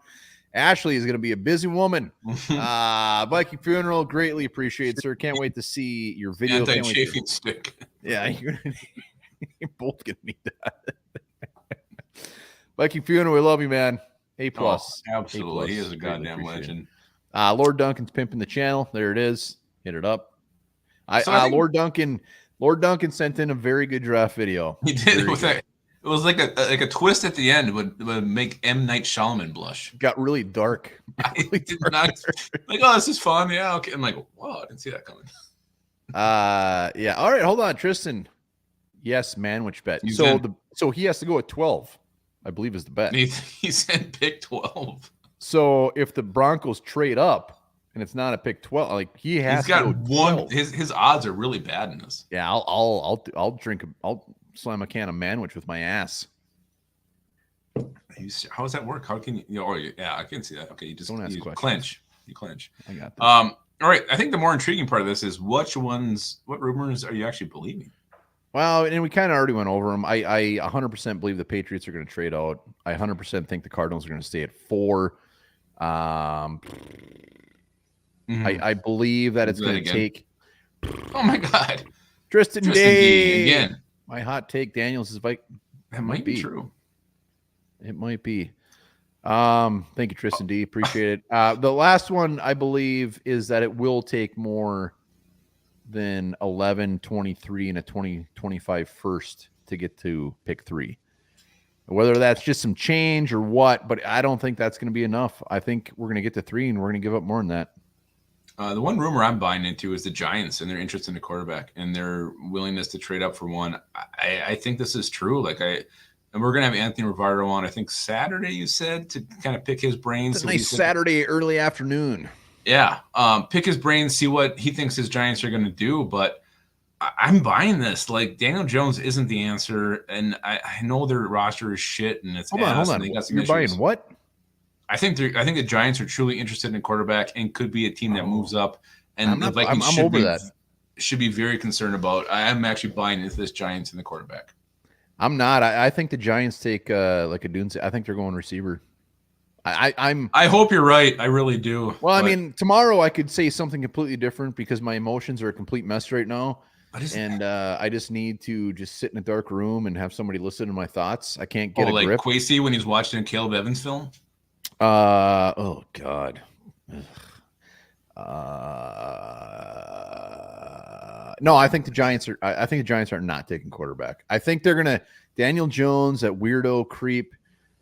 Speaker 1: Ashley is going to be a busy woman. Viking Funeral, greatly appreciated, sir. Can't wait to see your video.
Speaker 2: Anti-chafing stick.
Speaker 1: Yeah, you're both going to need that. Viking Funeral, we love you, man. A+.
Speaker 2: Oh, absolutely. He is a goddamn legend.
Speaker 1: Lord Duncan's pimping the channel. There it is. Hit it up. Lord Duncan sent in a very good draft video.
Speaker 2: He did. It was like a twist at the end would make M. Night Shyamalan blush.
Speaker 1: Got really dark.
Speaker 2: I did not like. Oh, this is fun. Yeah, okay. I'm like, wow, I didn't see that coming.
Speaker 1: Yeah. All right, hold on, Tristan. Yes, manwich bet. So he has to go at 12, I believe, is the bet.
Speaker 2: He said pick 12.
Speaker 1: So if the Broncos trade up and it's not a pick 12, like he has. He's got to go 12.
Speaker 2: His odds are really bad in this.
Speaker 1: Yeah, I'll drink. I'll slam a can of manwich with my ass.
Speaker 2: How does that work? How can you? Yeah, I can see that. Okay, you just
Speaker 1: don't ask questions.
Speaker 2: Clench. You clench.
Speaker 1: I got that.
Speaker 2: All right. I think the more intriguing part of this is what rumors are you actually believing?
Speaker 1: Well, and we kind of already went over them. I 100% believe the Patriots are going to trade out. I 100% think the Cardinals are going to stay at 4. I believe that it's going to take.
Speaker 2: Oh my God,
Speaker 1: Tristan D
Speaker 2: again.
Speaker 1: My hot take: Daniels is like
Speaker 2: that might be true.
Speaker 1: It might be. Thank you, Tristan D. Appreciate it. The last one I believe is that it will take more than 11, 23, and a 2025 first to get to pick 3. Whether that's just some change or what, but I don't think that's going to be enough. I think we're going to get to 3 and we're going to give up more than that. The one rumor I'm buying into is the Giants and their interest in the quarterback and their willingness to trade up for one. I think this is true. And we're going to have Anthony Rivardo on, I think, Saturday, you said, to kind of pick his brains. It's a nice Saturday early afternoon.
Speaker 2: Yeah. Pick his brains, see what he thinks his Giants are going to do. But I'm buying this. Like, Daniel Jones isn't the answer. And I know their roster is shit. And it's
Speaker 1: Hold on. You're buying what?
Speaker 2: I think the Giants are truly interested in a quarterback and could be a team that moves up. And the Vikings should be very concerned about. I am actually buying into this Giants and the quarterback.
Speaker 1: I'm not. I think the Giants take like a Dunce. I think they're going receiver.
Speaker 2: I hope you're right. I really do.
Speaker 1: Well, I mean, tomorrow I could say something completely different because my emotions are a complete mess right now. I just need to just sit in a dark room and have somebody listen to my thoughts. I can't get a
Speaker 2: like
Speaker 1: grip.
Speaker 2: Quasey when he's watching a Caleb Evans film.
Speaker 1: Oh God. No, I think the Giants are. I think the Giants are not taking quarterback. I think they're gonna Daniel Jones, that weirdo creep.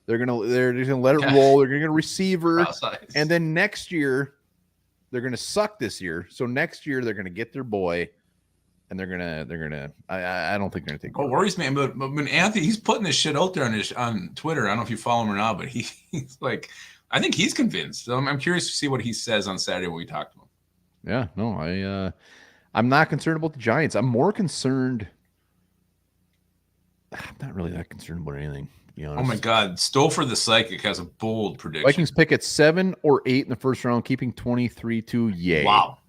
Speaker 1: They're just gonna let it roll. They're gonna get a receiver, and then next year they're gonna suck this year. So next year they're gonna get their boy, and they're gonna. I don't think they're gonna take.
Speaker 2: What worries me, but when Anthony, he's putting this shit out there on Twitter. I don't know if you follow him or not, but he's like, I think he's convinced. So I'm curious to see what he says on Saturday when we talk to him.
Speaker 1: Yeah, no, I'm not concerned about the Giants. I'm more concerned. I'm not really that concerned about anything, to be honest.
Speaker 2: Oh my God, Stouffer the Psychic has a bold prediction.
Speaker 1: Vikings pick at 7 or 8 in the first round, keeping 23-2. Yay!
Speaker 2: Wow.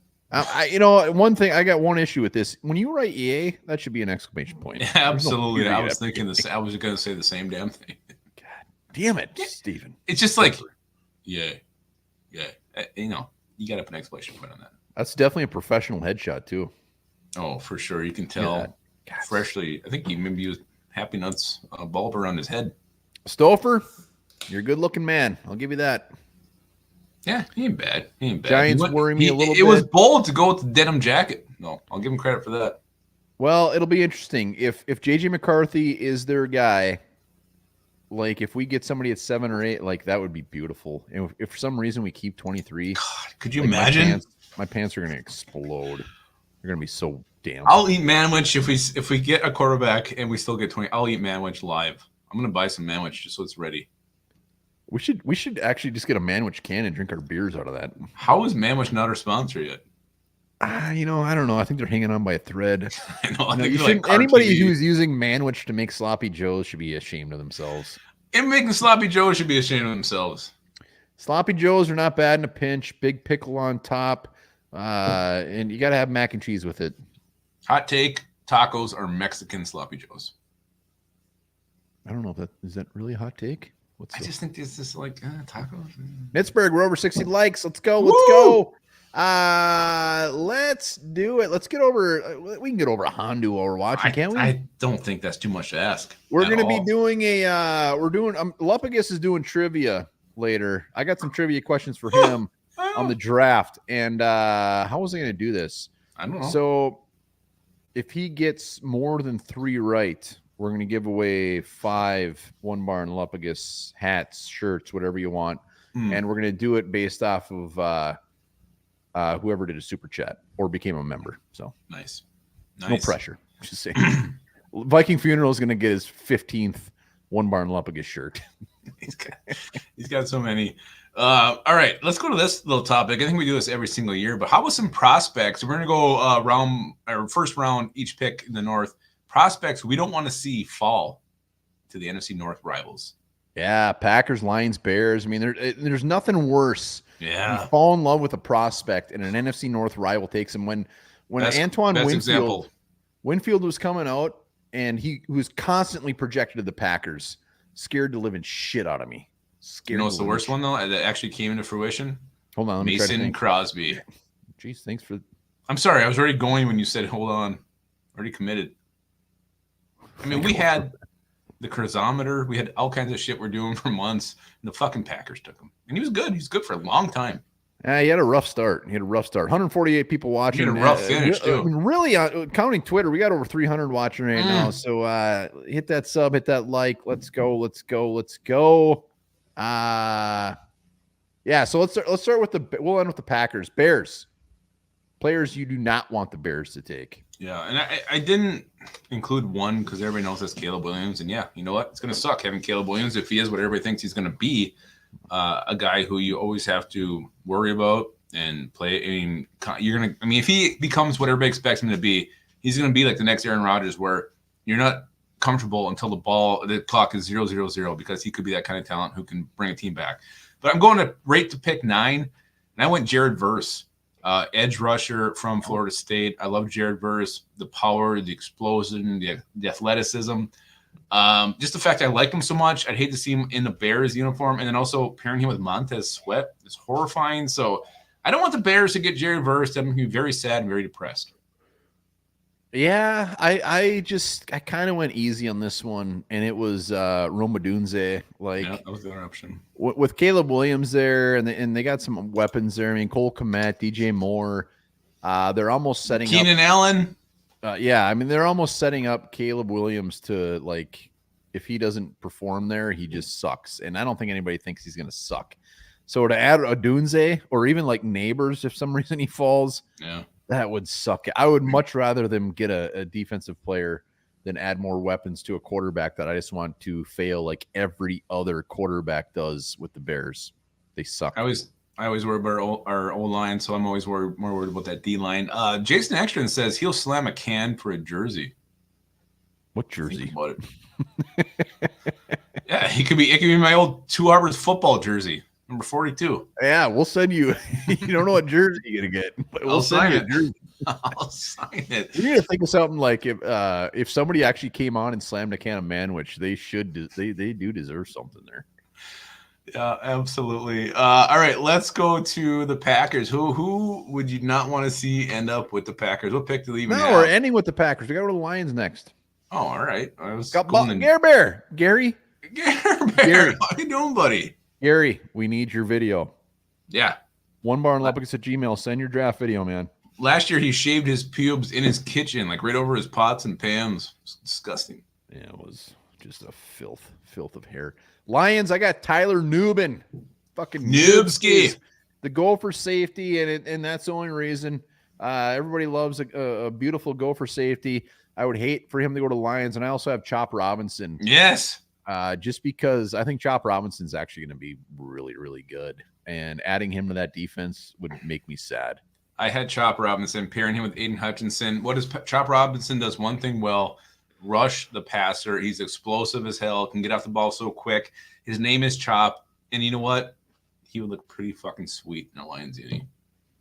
Speaker 1: One thing, I got one issue with this. When you write yay, that should be an exclamation point.
Speaker 2: Yeah, absolutely. I was thinking this. I was going to say the same damn thing.
Speaker 1: God damn it, Steven.
Speaker 2: It's just like, yeah. You got to put an exclamation point on that.
Speaker 1: That's definitely a professional headshot too.
Speaker 2: Oh, for sure. You can tell freshly. I think he maybe used Happy Nuts bulb around his head.
Speaker 1: Stouffer, you're a good-looking man. I'll give you that.
Speaker 2: Yeah, he ain't bad.
Speaker 1: Giants worry me a little bit.
Speaker 2: It was bold to go with the denim jacket. No, I'll give him credit for that.
Speaker 1: Well, it'll be interesting. If J.J. McCarthy is their guy, like if we get somebody at 7 or 8, like that would be beautiful. And if for some reason we keep 23,
Speaker 2: God, could you imagine?
Speaker 1: My pants are going to explode. They're going to be so damn.
Speaker 2: I'll eat manwich if we get a quarterback and we still get 20. I'll eat manwich live. I'm going to buy some manwich just so it's ready.
Speaker 1: We should actually just get a manwich can and drink our beers out of that.
Speaker 2: How is manwich not our sponsor yet?
Speaker 1: I don't know. I think they're hanging on by a thread.
Speaker 2: I know.
Speaker 1: Anybody who's using manwich to make sloppy joes should be ashamed of themselves.
Speaker 2: And making sloppy joes should be ashamed of themselves.
Speaker 1: Sloppy joes are not bad in a pinch. Big pickle on top. And you got to have mac and cheese with it.
Speaker 2: Hot take, tacos are Mexican sloppy joes.
Speaker 1: I don't know if is that really a hot take?
Speaker 2: I just think this is like tacos.
Speaker 1: Pittsburgh, we're over 60 likes. Let's go. Let's go. Let's do it. Let's get over. We can get over a Hondu while we're watching, can't we?
Speaker 2: I don't think that's too much to ask.
Speaker 1: We're going to be doing Lupagus is doing trivia later. I got some trivia questions for him on the draft. And how was I going to do this?
Speaker 2: I don't know.
Speaker 1: So if he gets more than 3 right, we're going to give away 5 One Barn Lupagus hats, shirts, whatever you want. And we're going to do it based off of whoever did a super chat or became a member. So
Speaker 2: nice.
Speaker 1: No pressure. Just saying. Viking Funeral is going to get his 15th One Barn Lupagus shirt.
Speaker 2: He's got so many. All right, let's go to this little topic. I think we do this every single year, but how about some prospects? We're going to go first round each pick in the North. Prospects we don't want to see fall to the NFC North rivals.
Speaker 1: Yeah, Packers, Lions, Bears. I mean, there's nothing worse.
Speaker 2: Yeah,
Speaker 1: you fall in love with a prospect and an NFC North rival takes him. When Antoine Winfield was coming out and he was constantly projected to the Packers, scared the living shit out of me.
Speaker 2: You know what's the worst one though that actually came into fruition?
Speaker 1: Hold on,
Speaker 2: Mason Crosby.
Speaker 1: Jeez, thanks for.
Speaker 2: I'm sorry, I was already going when you said hold on. Already committed. I mean, we had the chronometer. We had all kinds of shit we're doing for months. And the fucking Packers took him. And he was good. He's good for a long time.
Speaker 1: Yeah, he had a rough start. 148 people watching.
Speaker 2: He had a rough finish, too.
Speaker 1: Really, counting Twitter, we got over 300 watching right now. So hit that sub, hit that like. Let's go. Yeah, so let's start with we'll end with the Packers. Bears. Players you do not want the Bears to take.
Speaker 2: Yeah, and I didn't include one because everybody knows that's Caleb Williams. And yeah, you know what? It's going to suck having Caleb Williams if he is what everybody thinks he's going to be. A guy who you always have to worry about and play. If he becomes what everybody expects him to be, he's going to be like the next Aaron Rodgers where you're not comfortable until the clock is 0-0-0 because he could be that kind of talent who can bring a team back. But I'm going to rate to pick 9, and I went Jared Verse. Edge rusher from Florida State. I love Jared Verse, the power, the explosion, the athleticism. Just the fact I like him so much, I'd hate to see him in the Bears uniform. And then also pairing him with Montez Sweat is horrifying. So I don't want the Bears to get Jared Verse. I'm going to be very sad and very depressed.
Speaker 1: Yeah, I kind of went easy on this one, and it was Romadunze. Like
Speaker 2: Yeah, that was the other option.
Speaker 1: with Caleb Williams there, and they got some weapons there. I mean, Cole Kmet, DJ Moore. They're almost setting up.
Speaker 2: Keenan Allen.
Speaker 1: Yeah, I mean, they're almost setting up Caleb Williams to, like, if he doesn't perform there, he just sucks. And I don't think anybody thinks he's going to suck. So to add a Dunze or even like Neighbors, if some reason he falls,
Speaker 2: Yeah,
Speaker 1: that would suck. I would much rather them get a defensive player than add more weapons to a quarterback that I just want to fail like every other quarterback does with the Bears. They suck.
Speaker 2: I always worry about our O line, so I'm always more worried about that D line. Jason Ekstrom says he'll slam a can for a jersey.
Speaker 1: What jersey?
Speaker 2: Think about it. Yeah, it could be my old 2 Harbors football jersey, number 42.
Speaker 1: Yeah, we'll send you. You don't know what jersey you're gonna get, but we'll send you a jersey.
Speaker 2: I'll sign it.
Speaker 1: We need to think of something like if somebody actually came on and slammed a can of Manwich, they should. They do deserve something there.
Speaker 2: Yeah, absolutely. All right, let's go to the Packers. Who would you not want to see end up with the Packers? What pick do they even have?
Speaker 1: We're ending with the Packers. We got to go to the Lions next.
Speaker 2: Oh, all right. I was
Speaker 1: Gary Bear.
Speaker 2: Gary Bear. How you doing, buddy?
Speaker 1: Gary, we need your video.
Speaker 2: Yeah.
Speaker 1: onebarnlubbock@gmail. Send your draft video, man.
Speaker 2: Last year, he shaved his pubes in his kitchen, like right over his pots and pans. It's disgusting.
Speaker 1: Yeah, it was just a filth of hair. Lions, I got Tyler Nubin. Fucking
Speaker 2: Noobski.
Speaker 1: The gopher safety, and that's the only reason. Everybody loves a beautiful gopher safety. I would hate for him to go to Lions, and I also have Chop Robinson.
Speaker 2: Yes.
Speaker 1: Just because I think Chop Robinson's actually going to be really, really good, and adding him to that defense would make me sad.
Speaker 2: I had Chop Robinson, pairing him with Aiden Hutchinson. What does Chop Robinson does one thing well: rush the passer. He's explosive as hell, can get off the ball so quick. His name is Chop, and you know what? He would look pretty fucking sweet in a Lions uni.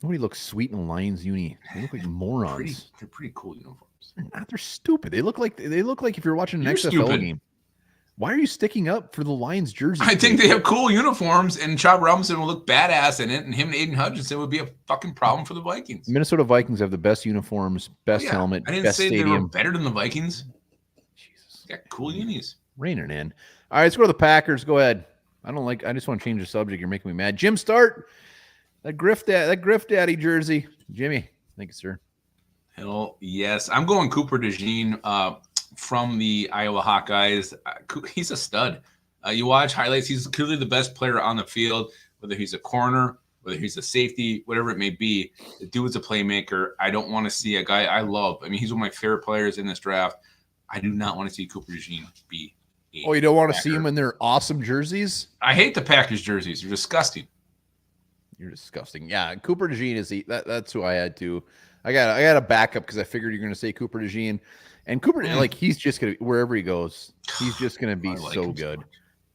Speaker 1: Nobody looks sweet in a Lions uni. They look like morons.
Speaker 2: They're pretty cool uniforms.
Speaker 1: They're stupid. They look like if you're watching an XFL game. Why are you sticking up for the Lions jersey?
Speaker 2: I think they have cool uniforms, and Chop Robinson will look badass in it, and him and Aiden Hutchinson would be a fucking problem for the Vikings.
Speaker 1: Minnesota Vikings have the best uniforms, best helmet,
Speaker 2: I didn't
Speaker 1: best
Speaker 2: say
Speaker 1: stadium.
Speaker 2: they were better than the Vikings.
Speaker 1: Jesus,
Speaker 2: they got cool unis.
Speaker 1: Raining in. All right, let's go to the Packers. Go ahead. I just want to change the subject. You're making me mad. Jim, start that Griff Daddy jersey. Jimmy, thank you, sir.
Speaker 2: Hell yes, I'm going Cooper DeJean from the Iowa Hawkeyes. He's a stud. You watch highlights; he's clearly the best player on the field. Whether he's a corner, whether he's a safety, whatever it may be, the dude's a playmaker. I don't want to see a guy I love. I mean, he's one of my favorite players in this draft. I do not want to see Cooper DeJean be.
Speaker 1: You don't want to see him in their awesome jerseys?
Speaker 2: I hate the Packers jerseys. They're disgusting.
Speaker 1: You're disgusting. Yeah, Cooper DeJean is that's who I had to. I got a backup because I figured you're going to say Cooper DeJean, and Cooper he's just going to wherever he goes, he's just going to be so good.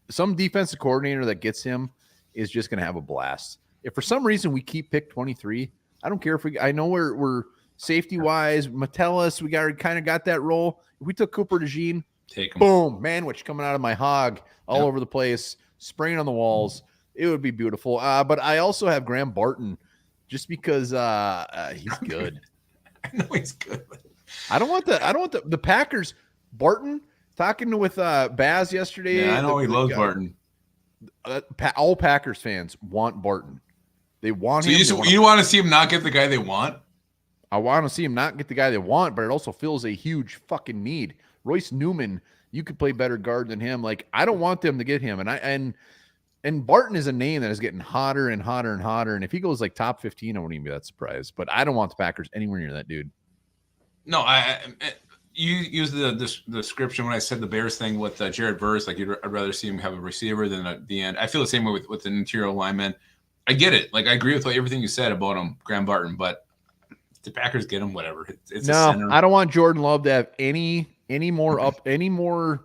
Speaker 1: Some defensive coordinator that gets him is just going to have a blast. If for some reason we keep pick 23, I don't care if I know we're safety wise, Metellus, we kind of got that role. If we took Cooper DeJean.
Speaker 2: Take him.
Speaker 1: Boom, Manwich coming out of my hog all over the place, spraying on the walls. It would be beautiful. But I also have Graham Barton just because he's good.
Speaker 2: I know he's good.
Speaker 1: I don't want the Packers. Barton talking with Baz yesterday.
Speaker 2: Yeah, I know he loves Barton.
Speaker 1: All Packers fans want Barton. They want him.
Speaker 2: You want to see him not get the guy they want?
Speaker 1: I want to see him not get the guy they want, but it also fills a huge fucking need. Royce Newman, you could play better guard than him. Like, I don't want them to get him. And Barton is a name that is getting hotter and hotter and hotter. And if he goes like top 15, I wouldn't even be that surprised. But I don't want the Packers anywhere near that dude.
Speaker 2: No, you used the description when I said the Bears thing with Jared Verse. Like, I'd rather see him have a receiver than at the end. I feel the same way with an interior lineman. I get it. Like, I agree with everything you said about him, Graham Barton. But if the Packers get him, whatever. It's a center.
Speaker 1: I don't want Jordan Love to have any more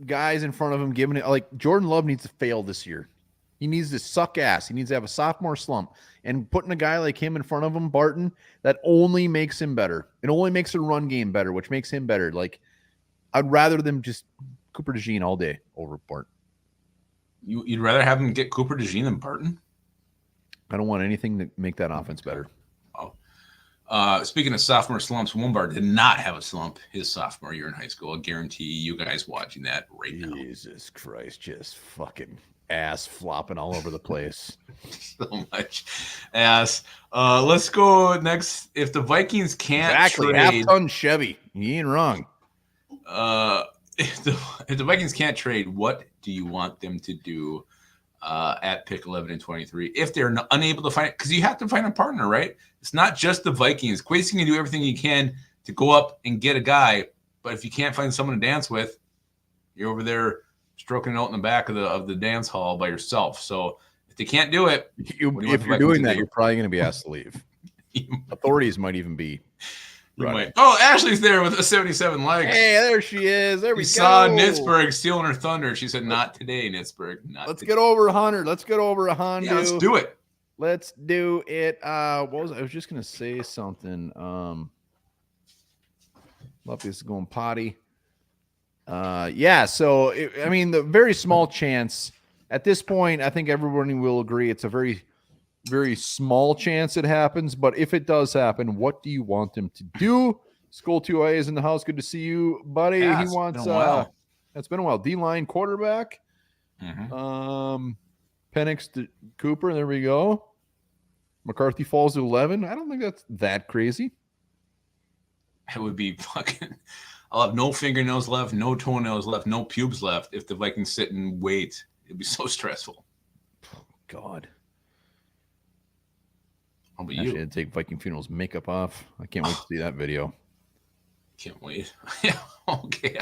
Speaker 1: guys in front of him giving it. Like, Jordan Love needs to fail this year. He needs to suck ass. He needs to have a sophomore slump. And putting a guy like him in front of him, Barton, that only makes him better. It only makes the run game better, which makes him better. Like, I'd rather them just Cooper DeJean all day over Barton.
Speaker 2: You'd rather have him get Cooper DeJean than Barton?
Speaker 1: I don't want anything to make that offense better.
Speaker 2: Oh. Speaking of sophomore slumps, Wombar did not have a slump his sophomore year in high school. I guarantee you guys watching that right now.
Speaker 1: Jesus Christ, just fucking ass flopping all over the place.
Speaker 2: So much ass. Let's go next. If the Vikings can't trade,
Speaker 1: half-ton Chevy. You ain't wrong.
Speaker 2: If the Vikings can't trade, what do you want them to do at pick 11 and 23 if they're unable to find it? Because you have to find a partner, right? It's not just the Vikings. Quasey can do everything he can to go up and get a guy, but if you can't find someone to dance with, you're over there stroking it out in the back of the dance hall by yourself. So if they can't do it,
Speaker 1: if you're doing that, you're probably going to be asked to leave. Authorities might even be.
Speaker 2: Might. Oh, Ashley's there with a 77 likes.
Speaker 1: Hey, there she is. There we go.
Speaker 2: Saw Nitzberg stealing her thunder. She said, "Not today, Nitzberg.
Speaker 1: Let's get over 100. Let's get over 100.
Speaker 2: Yeah, let's do it.
Speaker 1: Let's do it. I was just gonna say something. Luffy is going potty. Yeah. So the very small chance at this point. I think everybody will agree it's a very, very small chance it happens. But if it does happen, what do you want them to do? Skull 2A is in the house. Good to see you, buddy.
Speaker 2: Yeah,
Speaker 1: he wants. It's been a while. D-line quarterback.
Speaker 2: Mm-hmm.
Speaker 1: Penix to Cooper. There we go. McCarthy falls to 11. I don't think that's that crazy.
Speaker 2: It would be fucking. I'll have no fingernails left, no toenails left, no pubes left if the Vikings sit and wait. It'd be so stressful.
Speaker 1: Oh, God.
Speaker 2: How about
Speaker 1: Actually,
Speaker 2: you?
Speaker 1: I'd take Viking Funeral's makeup off. I can't wait to see that video.
Speaker 2: Can't wait. Yeah. Okay.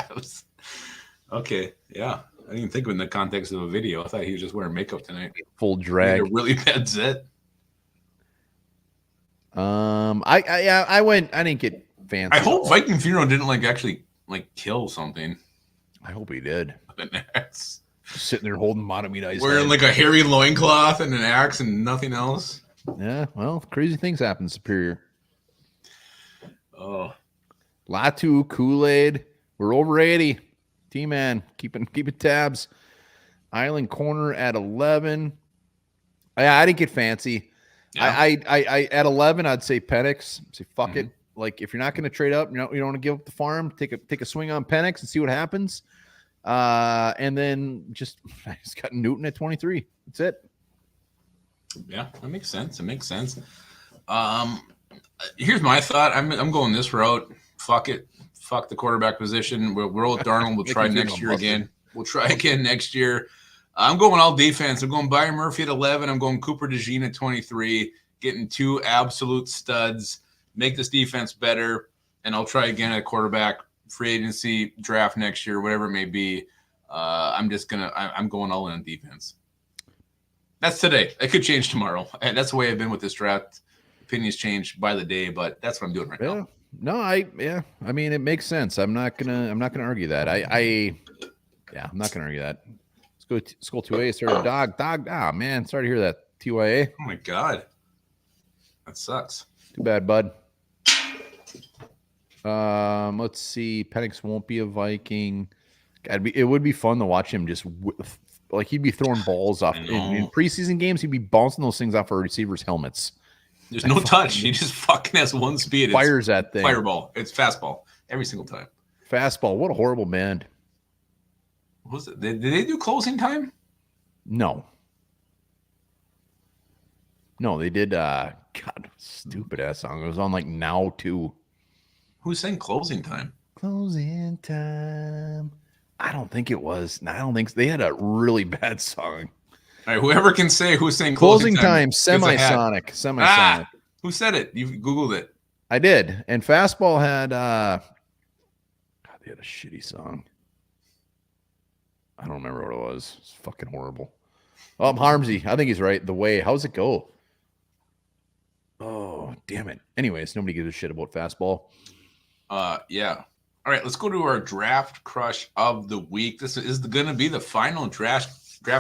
Speaker 2: Okay. Yeah. I didn't even think of it in the context of a video. I thought he was just wearing makeup tonight.
Speaker 1: Full drag.
Speaker 2: A really bad zit.
Speaker 1: I went. I didn't get fancy.
Speaker 2: I hope Viking Funeral didn't actually kill something.
Speaker 1: I hope he did.
Speaker 2: An axe.
Speaker 1: Sitting there holding Monomita.
Speaker 2: Wearing a hairy loincloth and an axe and nothing else.
Speaker 1: Yeah, well, crazy things happen in Superior.
Speaker 2: Oh.
Speaker 1: Latu, Kool-Aid. We're over 80. T-Man, keeping tabs. Island Corner at 11. I didn't get fancy. Yeah. I at 11, I'd say Penix. Say fuck it. If you're not going to trade up, you don't want to give up the farm. Take a swing on Penix and see what happens. And then I just got Newton at 23. That's it.
Speaker 2: Yeah, that makes sense. It makes sense. Here's my thought. I'm going this route. Fuck it. Fuck the quarterback position. We'll roll with Darnold. We'll try next year again. We'll try again next year. I'm going all defense. I'm going Byron Murphy at 11. I'm going Cooper DeJean at 23. Getting two absolute studs. Make this defense better. And I'll try again at quarterback, free agency, draft next year, whatever it may be. I'm going all in on defense. That's today. It could change tomorrow. And that's the way I've been with this draft. Opinions change by the day, but that's what I'm doing right now.
Speaker 1: No, I mean, it makes sense. I'm not gonna argue that. I'm not gonna argue that. Let's go to Skull 2A. Started dog. Ah, man, sorry to hear that. TYA.
Speaker 2: Oh my God, that sucks.
Speaker 1: Too bad, bud. Let's see. Penix won't be a Viking. It would be fun to watch him just he'd be throwing balls off in preseason games. He'd be bouncing those things off our receivers' helmets.
Speaker 2: There's no touch. He just fucking has one speed.
Speaker 1: Fires that thing.
Speaker 2: Fireball. It's fastball every single time.
Speaker 1: Fastball. What a horrible band.
Speaker 2: What was it? Did they do closing time?
Speaker 1: No, they did. God, stupid ass song. It was on Now too.
Speaker 2: Who sang closing time?
Speaker 1: Closing time. I don't think it was. I don't think so. They had a really bad song.
Speaker 2: All right, whoever can say who sang
Speaker 1: closing time. Semisonic.
Speaker 2: Who said it? You Googled it.
Speaker 1: I did. And Fastball had God, they had a shitty song. I don't remember what it was. It's fucking horrible. Harmsy. I think he's right. The Way. How's it go? Oh, damn it. Anyways, nobody gives a shit about Fastball.
Speaker 2: Yeah. All right, let's go to our draft crush of the week. This is going to be the final draft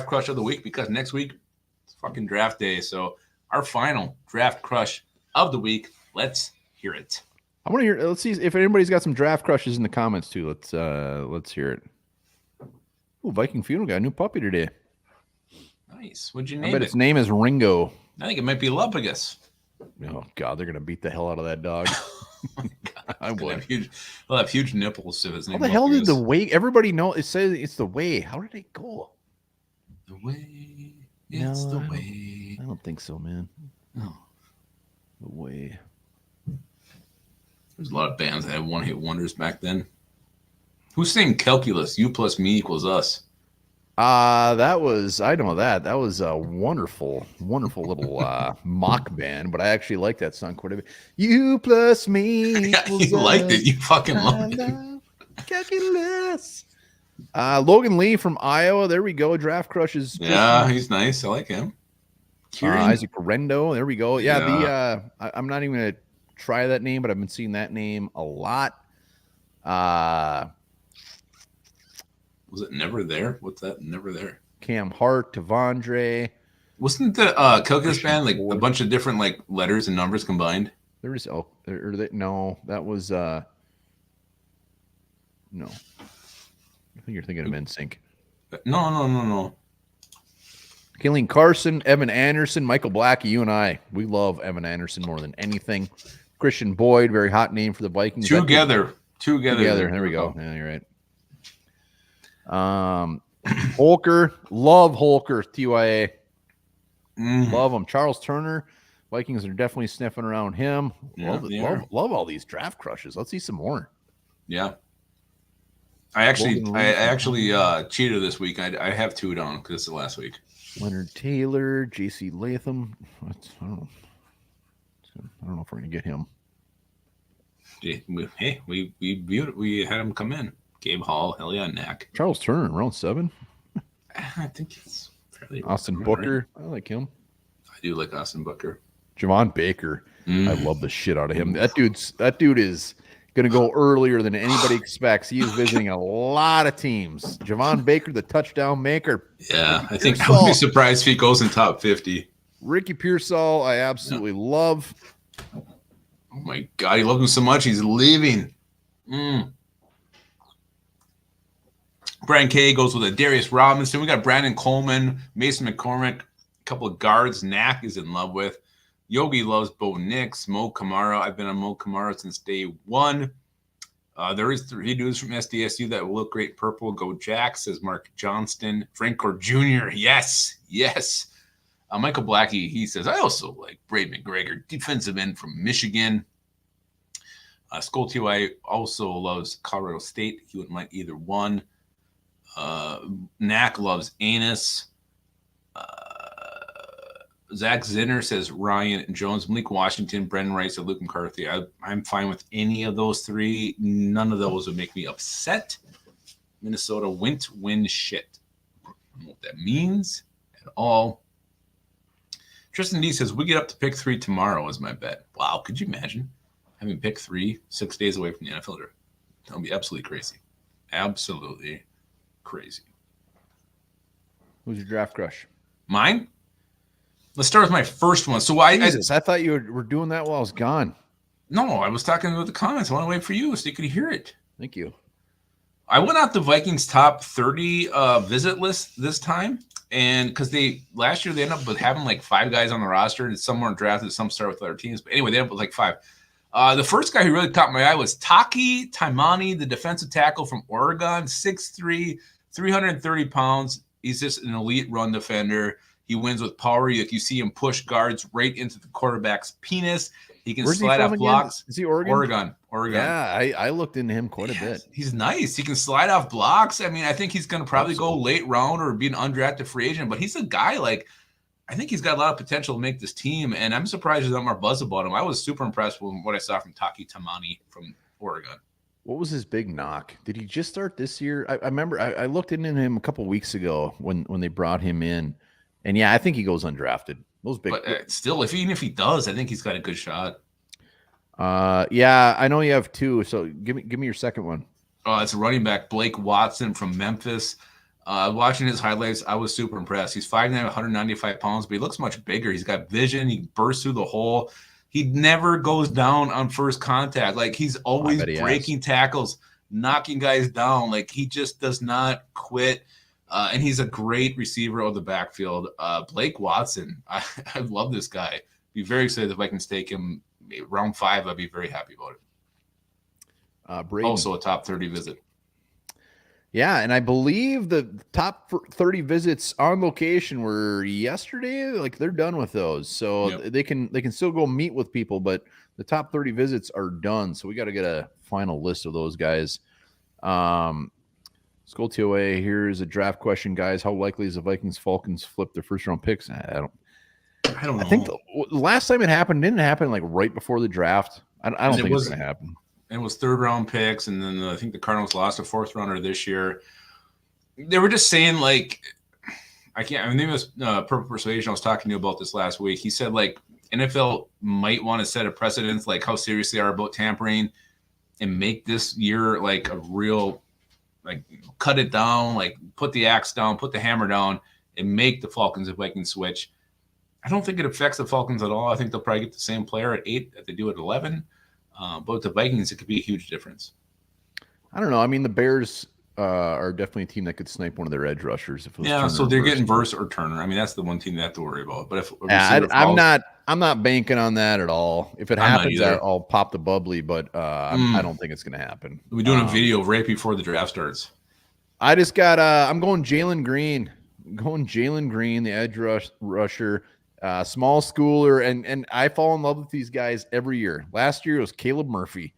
Speaker 2: crush of the week because next week it's fucking draft day. So our final draft crush of the week. Let's hear it.
Speaker 1: I want to hear. Let's see if anybody's got some draft crushes in the comments too. Let's hear it. Oh, Viking Funeral got a new puppy today.
Speaker 2: Nice. What'd you name it?
Speaker 1: I bet its name is Ringo.
Speaker 2: I think it might be Lupagus.
Speaker 1: Oh God, they're gonna beat the hell out of that dog. I would.
Speaker 2: He'll have huge nipples if his
Speaker 1: How
Speaker 2: name.
Speaker 1: the hell did the way? Everybody know it says it's the way. How did it go?
Speaker 2: The way.
Speaker 1: No,
Speaker 2: The way.
Speaker 1: I don't think so, man.
Speaker 2: No.
Speaker 1: The way.
Speaker 2: There's a lot of bands that had one-hit wonders back then. Who's saying calculus? You plus me equals us.
Speaker 1: That was, I know that. That was a wonderful, wonderful little mock band, but I actually like that song quite a bit. You plus me equals
Speaker 2: You liked it. You fucking
Speaker 1: I
Speaker 2: loved it.
Speaker 1: love calculus. Logan Lee from Iowa. There we go. Draft crushes.
Speaker 2: Yeah, he's nice. I like him.
Speaker 1: Isaac Rendo. There we go.
Speaker 2: Yeah.
Speaker 1: I'm not even gonna try that name, but I've been seeing that name a lot.
Speaker 2: Was it Never There? What's that? Never There.
Speaker 1: Cam Hart, Tavondre.
Speaker 2: Wasn't the calculus band like a bunch of different like letters and numbers combined?
Speaker 1: There was no, that was no. I think you're thinking of NSYNC.
Speaker 2: No.
Speaker 1: Kayleen Carson, Evan Anderson, Michael Blackie, you and I, we love Evan Anderson more than anything. Christian Boyd, very hot name for the Vikings.
Speaker 2: Together.
Speaker 1: There we go. Yeah, you're right. Holker, love Holker, TYA. Love him. Charles Turner, Vikings are definitely sniffing around him.
Speaker 2: Yeah,
Speaker 1: love all these draft crushes. Let's see some more.
Speaker 2: Yeah. I actually cheated this week. I have two down because it's the last week.
Speaker 1: Leonard Taylor, J.C. Latham. I don't know if we're gonna get him.
Speaker 2: Hey, we had him come in. Gabe Hall, hell yeah, Knack.
Speaker 1: Charles Turner, round 7.
Speaker 2: I think it's fairly.
Speaker 1: Austin Booker, right? I like him.
Speaker 2: I do like Austin Booker.
Speaker 1: Javon Baker, I love the shit out of him. That dude is gonna go earlier than anybody expects. He is visiting a lot of teams. Javon Baker, the touchdown maker.
Speaker 2: Yeah, I think I would be surprised if he goes in top 50.
Speaker 1: Ricky Pearsall, I absolutely love.
Speaker 2: Oh my God, he loved him so much. He's leaving. Brian K goes with a Darius Robinson. We got Brandon Coleman, Mason McCormick, a couple of guards. Knack is in love with. Yogi loves Bo Nix, Mo Kamara. I've been on Mo Kamara since day one. There is 3 dudes from SDSU that will look great purple. Go Jack, says Mark Johnston. Frank Gore Jr. Yes. Michael Blackie, he says, I also like Braid McGregor, defensive end from Michigan. Skull TY also loves Colorado State. He wouldn't mind either one. Knack loves Anus. Zach Zinner says Ryan Jones, Malik Washington, Brendan Rice, and Luke McCarthy. I'm fine with any of those 3. None of those would make me upset. Minnesota win shit. I don't know what that means at all. Tristan D says, we get up to pick 3 tomorrow is my bet. Wow, could you imagine having pick 3 6 days away from the NFL draft? That would be absolutely crazy. Absolutely crazy.
Speaker 1: Who's your draft crush?
Speaker 2: Mine? Let's start with my first one. So I
Speaker 1: thought you were doing that while I was gone.
Speaker 2: No, I was talking about the comments. I want to wait for you so you could hear it.
Speaker 1: Thank you.
Speaker 2: I went out the Vikings top 30 visit list this time. And because last year they ended up with having like 5 guys on the roster, and some weren't drafted, some start with other teams. But anyway, they ended up with like 5. The first guy who really caught my eye was Taki Taimani, the defensive tackle from Oregon, 6'3", 330 pounds. He's just an elite run defender. He wins with power. If you see him push guards right into the quarterback's penis, he can slide off blocks.
Speaker 1: Is he Oregon?
Speaker 2: Oregon.
Speaker 1: Yeah, I looked into him quite a bit.
Speaker 2: He's nice. He can slide off blocks. I mean, I think he's going to probably go late round or be an undrafted free agent, but he's a guy I think he's got a lot of potential to make this team, and I'm surprised there's not more buzz about him. I was super impressed with what I saw from Taki Taimani from Oregon.
Speaker 1: What was his big knock? Did he just start this year? I remember I looked into him a couple weeks ago when they brought him in, and yeah, I think he goes undrafted. Those big,
Speaker 2: but still, even if he does, I think he's got a good shot.
Speaker 1: Yeah, I know you have 2. So give me your second one.
Speaker 2: It's a running back, Blake Watson from Memphis. Watching his highlights, I was super impressed. He's 5'9", 195 pounds, but he looks much bigger. He's got vision. He bursts through the hole. He never goes down on first contact. Like, he's always breaking tackles, knocking guys down. Like, he just does not quit. And he's a great receiver of the backfield. Blake Watson, I love this guy. be very excited if the Vikings take him round 5. I'd be very happy about it. Also a top 30 visit.
Speaker 1: Yeah, and I believe the top 30 visits on location were yesterday. Like they're done with those, so they can still go meet with people, but the top 30 visits are done. So we got to get a final list of those guys. Skull TOA, here's a draft question, guys. How likely is the Vikings Falcons flip their first round picks? I don't know. I think the last time it happened didn't happen like right before the draft. I don't think it's going to happen.
Speaker 2: It was 3rd round picks, and then I think the Cardinals lost a 4th rounder this year. They were just saying like, I mean, it was Purple Persuasion. I was talking to you about this last week. He said like NFL might want to set a precedent, like how serious they are about tampering, and make this year like a real, like cut it down, like put the axe down, put the hammer down, and make the Falcons and Vikings switch. I don't think it affects the Falcons at all. I think they'll probably get the same player at 8 that they do at 11. But with the Vikings, it could be a huge difference.
Speaker 1: I don't know. I mean, the Bears are definitely a team that could snipe one of their edge rushers. If it was Turner
Speaker 2: so they're getting Verse or Turner. I mean, that's the one team they have to worry about. But if
Speaker 1: I'm not banking on that at all. If it happens, I'll pop the bubbly. But I don't think it's going to happen.
Speaker 2: We're doing a video right before the draft starts.
Speaker 1: I just got. I'm going Jalen Green. The edge rusher. Small schooler, and I fall in love with these guys every year. Last year it was Caleb Murphy,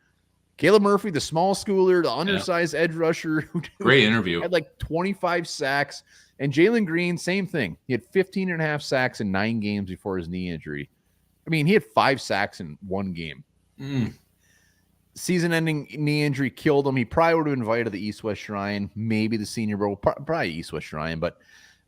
Speaker 1: the small schooler, the undersized edge rusher who
Speaker 2: great interview,
Speaker 1: had like 25 sacks. And Jalen Green, same thing. He had 15 and a half sacks in 9 games before his knee injury. I mean, he had 5 sacks in 1 game. Season-ending knee injury killed him. He probably would have invited to the East-West Shrine, maybe the Senior Bowl, probably East-West Shrine, but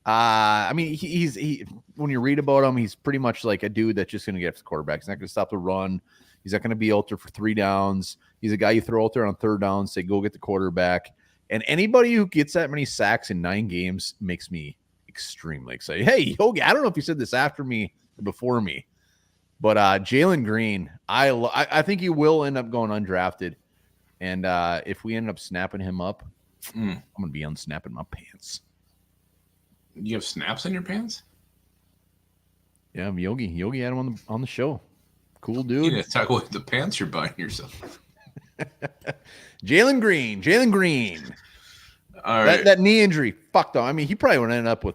Speaker 1: I mean, he when you read about him, he's pretty much like a dude that's just going to get after the quarterback. He's not going to stop the run. He's not going to be out there for 3 downs. He's a guy you throw out there on 3rd down, say, go get the quarterback. And anybody who gets that many sacks in 9 games makes me extremely excited. Hey, Yogi, I don't know if you said this after me or before me, but Jalen Green, I think he will end up going undrafted. And if we end up snapping him up, I'm going to be unsnapping my pants.
Speaker 2: You have snaps in your pants?
Speaker 1: Yeah, I'm Yogi. Yogi had him on the show. Cool dude.
Speaker 2: You need to talk about the pants you're buying yourself.
Speaker 1: Jalen Green.
Speaker 2: All right.
Speaker 1: That knee injury fucked him. I mean, he probably would end up with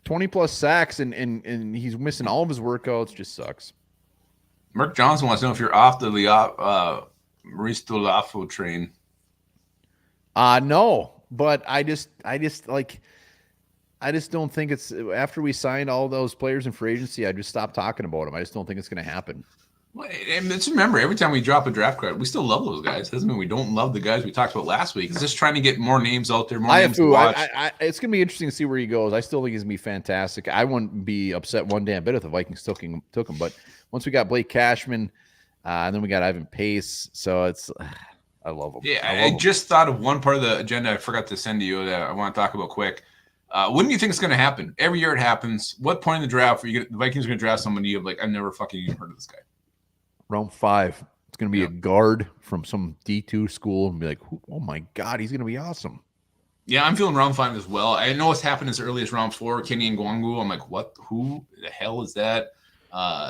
Speaker 1: 20 plus sacks and he's missing all of his workouts. Just sucks.
Speaker 2: Mark Johnson wants to know if you're off the Maurice Dolafo train.
Speaker 1: No, but I just don't think it's after we signed all those players in free agency. I just stopped talking about them. I just don't think it's going to happen.
Speaker 2: Well, and let's remember, every time we drop a draft card, we still love those guys. Doesn't mean we don't love the guys we talked about last week. It's just trying to get more names out there, more names to watch.
Speaker 1: It's going to be interesting to see where he goes. I still think he's going to be fantastic. I wouldn't be upset one damn bit if the Vikings took him. But once we got Blake Cashman, and then we got Ivan Pace, so it's I love him.
Speaker 2: Yeah, I just thought of one part of the agenda I forgot to send to you that I want to talk about quick. When do you think it's going to happen? Every year it happens. What point in the draft the Vikings are going to draft somebody you're like, I've never fucking even heard of this guy?
Speaker 1: Round 5. It's going to be a guard from some D2 school and be like, oh my God, he's going to be awesome.
Speaker 2: Yeah, I'm feeling round 5 as well. I know it's happened as early as round 4. Kenny Ngwangu. I'm like, what? Who the hell is that?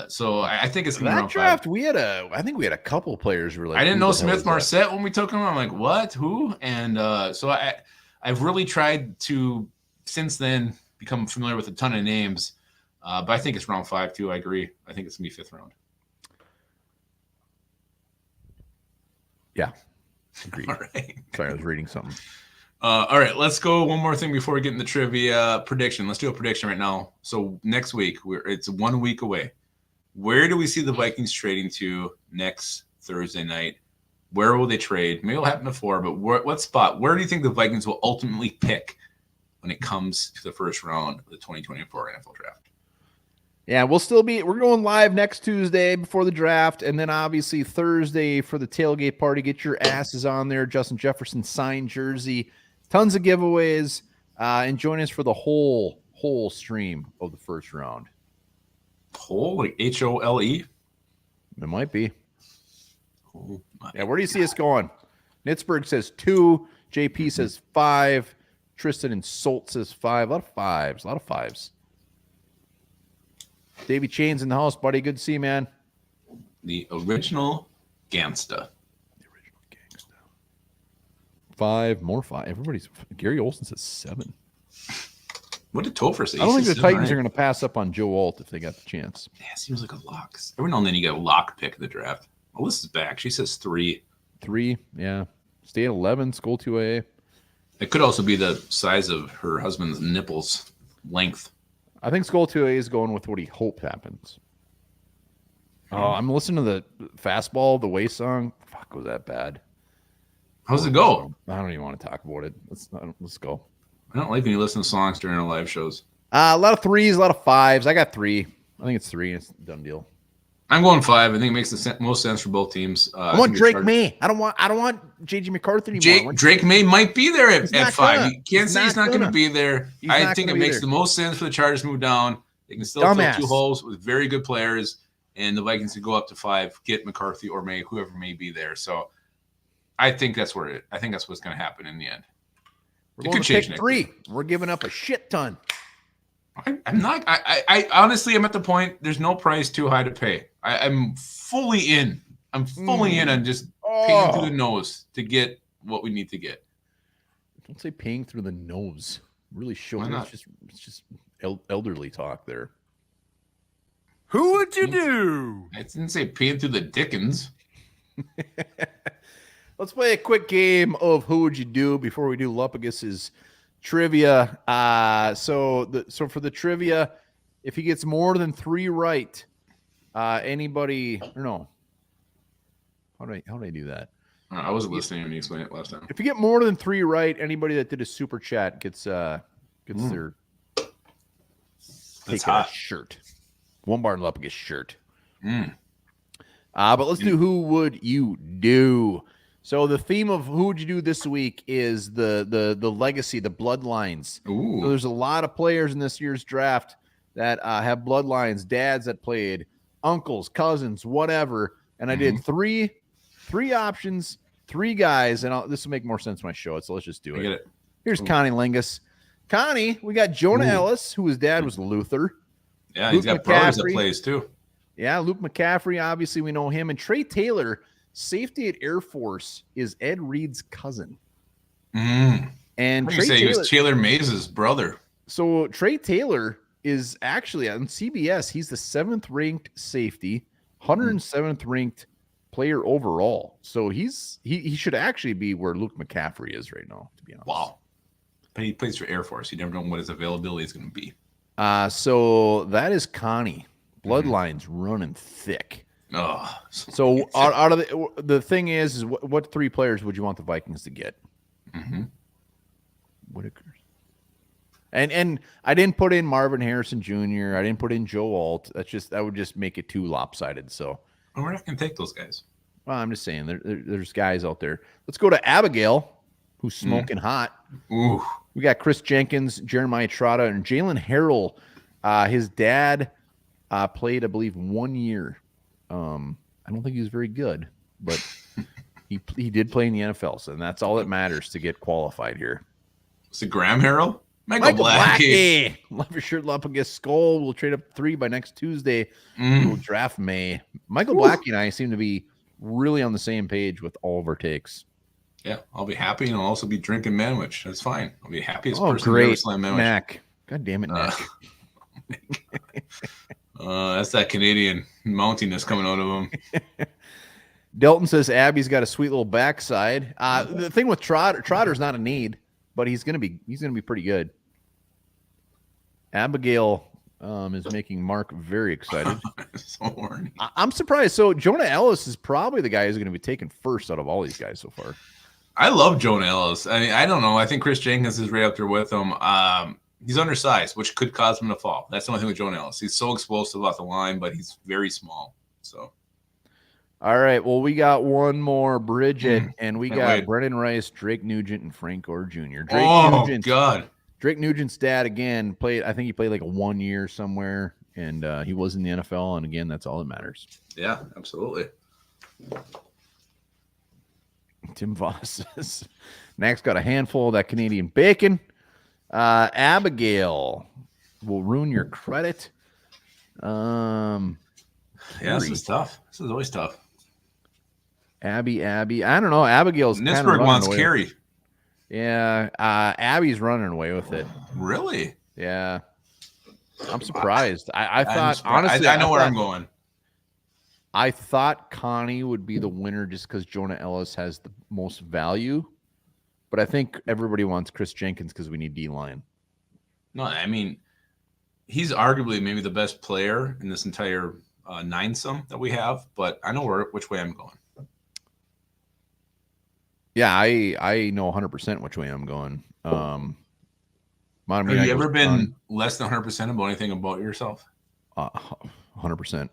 Speaker 2: So I think it's going to be round
Speaker 1: draft.
Speaker 2: 5.
Speaker 1: I think we had a couple players who were like,
Speaker 2: I didn't know Smith Marset when we took him. I'm like, what? Who? And so I've really tried to since then become familiar with a ton of names. But I think it's round 5 too. I agree. I think it's going to be 5th round.
Speaker 1: Yeah. Agreed.
Speaker 2: All right.
Speaker 1: Sorry, I was reading something.
Speaker 2: All right, let's go one more thing before we get in the trivia prediction. Let's do a prediction right now. So next week, it's 1 week away. Where do we see the Vikings trading to next Thursday night? Where will they trade? Maybe it'll happen before, but what spot? Where do you think the Vikings will ultimately pick when it comes to the first round of the 2024 NFL Draft?
Speaker 1: Yeah, we're going live next Tuesday before the draft, and then obviously Thursday for the tailgate party. Get your asses on there. Justin Jefferson signed jersey, tons of giveaways, and join us for the whole stream of the first round.
Speaker 2: Whole, like HOLE?
Speaker 1: It might be. Oh, yeah, where do you see us going? Nitzberg says 2. JP says 5. Tristan and Solt says 5. A lot of fives. Davey Chain's in the house, buddy. Good to see you, man.
Speaker 2: The original Gangsta.
Speaker 1: Five. Everybody's Gary Olsen says 7.
Speaker 2: What did Topher say?
Speaker 1: I don't think the Titans are going to pass up on Joe Alt if they got the chance.
Speaker 2: Yeah, seems like a lock. Every now and then you get a lock pick in the draft. Alyssa's back. She says 3.
Speaker 1: 3, yeah. Stay at 11, Skull 2A.
Speaker 2: It could also be the size of her husband's nipples length.
Speaker 1: I think Skull 2A is going with what he hopes happens. Oh, I'm listening to the Fastball, the Way song. Fuck, was that bad?
Speaker 2: How's it go?
Speaker 1: I don't even want to talk about it. Let's go.
Speaker 2: I don't like when you listen to songs during our live shows.
Speaker 1: A lot of 3s, a lot of 5s. I got 3. I think it's 3. It's a done deal.
Speaker 2: I'm going 5. I think it makes the most sense for both teams.
Speaker 1: I want Drake May. I don't want JJ McCarthy anymore.
Speaker 2: Drake May might be there at 5. You can't say he's not going to be there. I think it makes the most sense for the Chargers to move down. They can still fill 2 holes with very good players, and the Vikings could go up to 5, get McCarthy or May, whoever may be there. So I think that's what's going to happen in the end.
Speaker 1: We're going to pick 3. We're giving up a shit ton.
Speaker 2: I'm not. I honestly am at the point. There's no price too high to pay. I'm fully in. I'm fully in on just paying through the nose to get what we need to get.
Speaker 1: Don't say paying through the nose. Really showing it's just elderly talk there.
Speaker 3: Who would you do?
Speaker 2: I didn't say paying through the Dickens.
Speaker 1: Let's play a quick game of Who Would You Do before we do Lupagus's trivia. So for the trivia, if he gets more than 3 right, anybody or no? How do I do that?
Speaker 2: I wasn't listening when you explained it last time.
Speaker 1: If you get more than 3 right, anybody that did a super chat gets their take a shirt. One Bar and Lupagus shirt. But let's do Who Would You Do? So the theme of Who Would You Do this week is the legacy, the bloodlines.
Speaker 2: Ooh.
Speaker 1: So there's a lot of players in this year's draft that have bloodlines, dads that played, uncles, cousins, whatever. And I did three options, 3 guys, and this will make more sense when I show it. So let's just do it.
Speaker 2: I get it.
Speaker 1: Here's Connie Lingus. Connie, we got Jonah Ellis, who his dad was Luther.
Speaker 2: Yeah,
Speaker 1: Luke
Speaker 2: he's got
Speaker 1: McCaffrey.
Speaker 2: brothers that plays too.
Speaker 1: Yeah, Luke McCaffrey, obviously we know him. And Trey Taylor, safety at Air Force, is Ed Reed's cousin. And
Speaker 2: Trey Taylor, he was Taylor Mays' brother. So
Speaker 1: Trey Taylor is actually on CBS. He's the 7th ranked safety, 107th ranked player overall. So he should actually be where Luke McCaffrey is right now, to be honest. Wow.
Speaker 2: But he plays for Air Force. You never know what his availability is going to be.
Speaker 1: So that is Connie. Bloodlines running thick.
Speaker 2: Oh,
Speaker 1: so out of the thing is what 3 players would you want the Vikings to get? Whitaker. And I didn't put in Marvin Harrison Jr. I didn't put in Joe Alt. That would just make it too lopsided. So
Speaker 2: we're not going to take those guys.
Speaker 1: Well, I'm just saying there's guys out there. Let's go to Abigail, who's smoking hot.
Speaker 2: Ooh.
Speaker 1: We got Chris Jenkins, Jeremiah Trotta, and Jalen Harrell. His dad played, I believe, 1 year. I don't think he was very good, but he did play in the NFL, so that's all that matters to get qualified here.
Speaker 2: Is it Graham Harrell? Michael Blackie.
Speaker 1: Love your shirt, love against Skull. We'll trade up 3 by next Tuesday. We'll draft May. Michael Blackie and I seem to be really on the same page with all of our takes.
Speaker 2: Yeah, I'll be happy, and I'll also be drinking Manwich. That's fine. I'll be happiest person
Speaker 1: great.
Speaker 2: to ever slam Manwich.
Speaker 1: Mac. God damn it, Mac.
Speaker 2: That's that Canadian mountiness coming out of him.
Speaker 1: Delton says Abby's got a sweet little backside. The thing with Trotter's not a need, but he's gonna be pretty good. Abigail is making Mark very excited.
Speaker 2: So horny.
Speaker 1: I'm surprised. So Jonah Ellis is probably the guy who's going to be taken first out of all these guys so far.
Speaker 2: I love Jonah Ellis. I mean, I don't know. I think Chris Jenkins is right up there with him. He's undersized, which could cause him to fall. That's the only thing with Jonah Ellis. He's so explosive off the line, but he's very small. So,
Speaker 1: all right. Well, we got one more, Bridget, and we got Brennan Rice, Drake Nugent, and Frank Gore Jr. Drake Nugent's dad again played. I think he played like a 1 year somewhere, and he was in the NFL. And again, that's all that matters.
Speaker 2: Yeah, absolutely.
Speaker 1: Tim Voss says, Max got a handful of that Canadian bacon. Abigail will ruin your credit.
Speaker 2: Yeah, this
Speaker 1: Carey.
Speaker 2: is tough. This is always tough.
Speaker 1: Abby. I don't know. Abigail's kind of
Speaker 2: Nisberg
Speaker 1: running
Speaker 2: wants
Speaker 1: away.
Speaker 2: Carey.
Speaker 1: Yeah, Abby's running away with it.
Speaker 2: Really?
Speaker 1: Yeah, I'm surprised. I
Speaker 2: I'm
Speaker 1: thought
Speaker 2: surprised.
Speaker 1: honestly,
Speaker 2: I know where I'm going.
Speaker 1: I thought Connie would be the winner just because Jonah Ellis has the most value, but I think everybody wants Chris Jenkins because we need D-line.
Speaker 2: No, I mean, he's arguably maybe the best player in this entire nine-some that we have, but I know which way I'm going.
Speaker 1: Yeah, I know 100% which way I'm going.
Speaker 2: Have you ever been less than 100% about anything about yourself?
Speaker 1: 100%.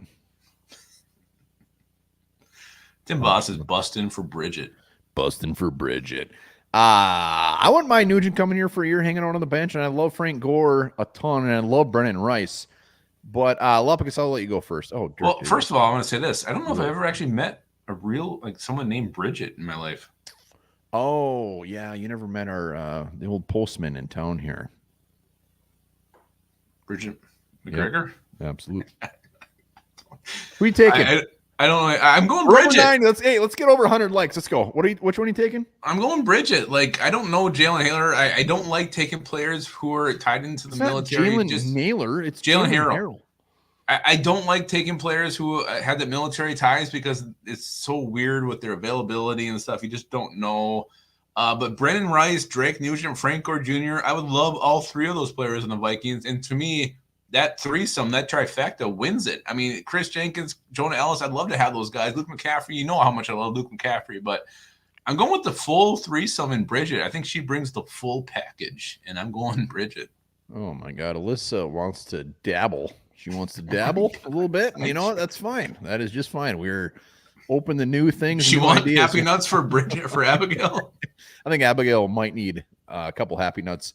Speaker 2: Tim Boss is busting for Bridget.
Speaker 1: Busting for Bridget. I wouldn't mind Nugent coming here for a year, hanging out on the bench, and I love Frank Gore a ton, and I love Brennan Rice. But Lupicus, I'll let you go first. Oh, Dirk,
Speaker 2: well, first of all, I want to say this. I don't know if I ever actually met a real, like, someone named Bridget in my life.
Speaker 1: Oh, yeah, you never met our the old postman in town here.
Speaker 2: Bridget McGregor?
Speaker 1: Yep. Absolutely. Who are you taking?
Speaker 2: I don't know. I'm going
Speaker 1: We're
Speaker 2: Bridget.
Speaker 1: over 9. Let's get over 100 likes. Let's go. Which one are you taking?
Speaker 2: I'm going Bridget. Like, I don't know Jalen Haler. I don't like taking players who are tied into the military.
Speaker 1: Jalen Naylor. It's
Speaker 2: Jalen Harrell. I don't like taking players who had the military ties because it's so weird with their availability and stuff. You just don't know. But Brennan Rice, Drake Nugent, Frank Gore Jr., I would love all three of those players in the Vikings. And to me, that threesome, that trifecta wins it. I mean, Chris Jenkins, Jonah Ellis, I'd love to have those guys. Luke McCaffrey, you know how much I love Luke McCaffrey, but I'm going with the full threesome in Bridget. I think she brings the full package, and I'm going Bridget.
Speaker 1: Oh, my God. Alyssa wants to dabble. She wants to dabble a little bit. And you know what? That's fine. That is just fine. We're open to new things.
Speaker 2: She wants happy nuts for Bridget, for Abigail?
Speaker 1: I think Abigail might need a couple happy nuts.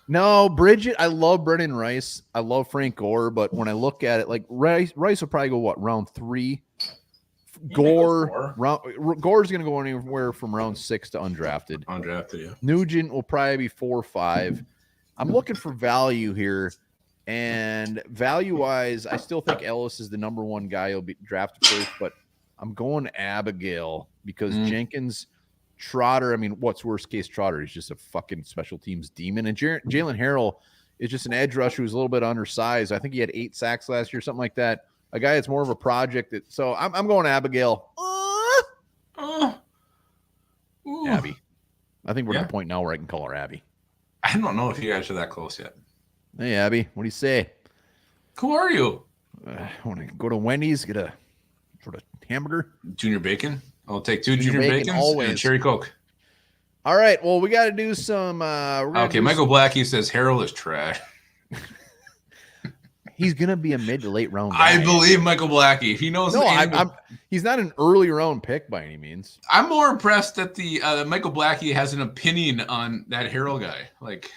Speaker 1: No, Bridget, I love Brennan Rice. I love Frank Gore, but when I look at it, like Rice will probably go round 3. Gore's going to go anywhere from round 6 to undrafted.
Speaker 2: Undrafted, yeah.
Speaker 1: Nugent will probably be 4 or 5. I'm looking for value here, and value-wise, I still think Ellis is the number 1 guy who'll be drafted first, but I'm going Abigail because Jenkins, Trotter, I mean, what's worst case Trotter? He's just a fucking special teams demon. And Jalen Harrell is just an edge rusher who's a little bit undersized. I think he had 8 sacks last year, something like that. A guy that's more of a project. So I'm going Abigail. Abby. I think we're at the point now where I can call her Abby.
Speaker 2: I don't know if you guys are that close yet.
Speaker 1: Hey, Abby, what do you say?
Speaker 2: Who are you?
Speaker 1: I want to go to Wendy's, get a sort of hamburger.
Speaker 2: Junior bacon? I'll take 2 junior bacons
Speaker 1: always.
Speaker 2: and a cherry Coke.
Speaker 1: All right. Well, we got to do some.
Speaker 2: Okay, Michael Blackie says Harold is trash.
Speaker 1: He's gonna be a mid to late round guy.
Speaker 2: I believe Michael Blackie. He knows.
Speaker 1: No, he's not an early round pick by any means.
Speaker 2: I'm more impressed that the Michael Blackie has an opinion on that Harold guy. Like,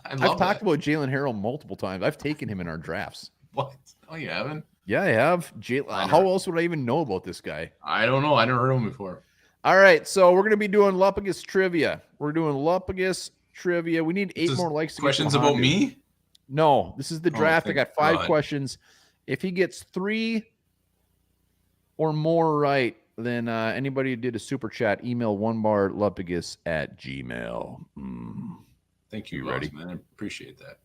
Speaker 2: I've
Speaker 1: talked about Jalen Harrell multiple times. I've taken him in our drafts.
Speaker 2: What? Oh, you haven't?
Speaker 1: Yeah, I have. How else would I even know about this guy?
Speaker 2: I don't know. I never heard of him before.
Speaker 1: All right, so we're going to be doing Lupicus trivia. We're doing Lupicus trivia. We need 8 more likes to
Speaker 2: questions
Speaker 1: get
Speaker 2: about me?
Speaker 1: No, this is the draft. I got 5
Speaker 2: God.
Speaker 1: questions. If he gets 3 or more right, then anybody who did a super chat, email onebarlupicus@gmail.
Speaker 2: Thank you,
Speaker 1: ready?
Speaker 2: Man. I appreciate that.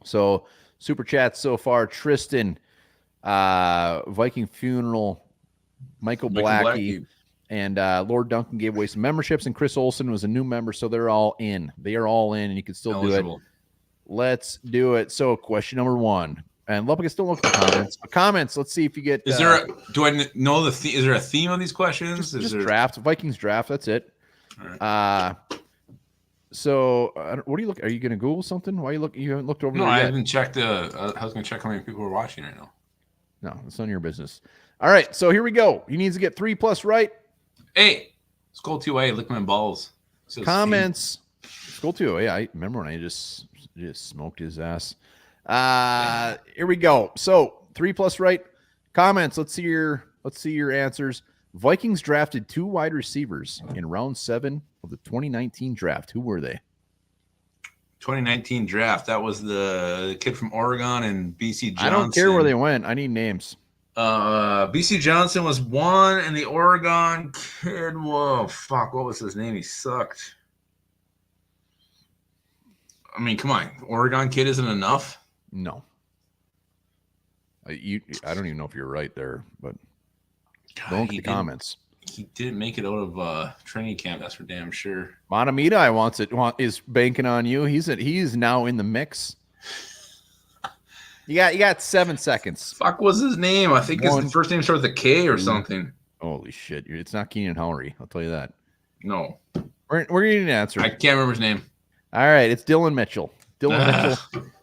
Speaker 1: So super chats so far: Tristan, Viking Funeral, Michael Blackie, and Lord Duncan gave away some memberships, and Chris Olson was a new member, so they're all in. They are all in, and you can still do it. Let's do it. So question number 1. And Lupicus, don't look for comments. Comments, let's see if you get.
Speaker 2: Is there do I know the theme? Is there a theme on these questions?
Speaker 1: Just draft. Vikings draft. That's it.
Speaker 2: All right.
Speaker 1: So what are you looking? Are you going to Google something? Why you look? You haven't looked over there
Speaker 2: I
Speaker 1: yet?
Speaker 2: haven't checked. I was going to check how many people are watching right now.
Speaker 1: No, it's none of your business. All right, so here we go. He needs to get 3+ right.
Speaker 2: Hey, Skull 2A, lick my balls.
Speaker 1: Comments. Skull 2A. I remember when I just smoked his ass. Here we go. So 3+ right. Comments. Let's see your answers. Vikings drafted 2 wide receivers in round 7 of the 2019 draft. Who were they?
Speaker 2: 2019 draft. That was the kid from Oregon and BC Johnson.
Speaker 1: I don't care where they went. I need names.
Speaker 2: BC Johnson was 1, and the Oregon kid, whoa, fuck, what was his name? He sucked. I mean, come on. Oregon kid isn't enough?
Speaker 1: No. I don't even know if you're right there, but don't look at the comments.
Speaker 2: He didn't make it out of training camp. That's for damn sure.
Speaker 1: Montemita is banking on you. He is now in the mix. You got 7 seconds.
Speaker 2: Fuck was his name? I think his first name starts with a K or something.
Speaker 1: Holy shit! It's not Keenan Howry. I'll tell you that.
Speaker 2: No.
Speaker 1: We're getting an answer.
Speaker 2: I can't remember his name.
Speaker 1: All right, it's Dylan Mitchell. Mitchell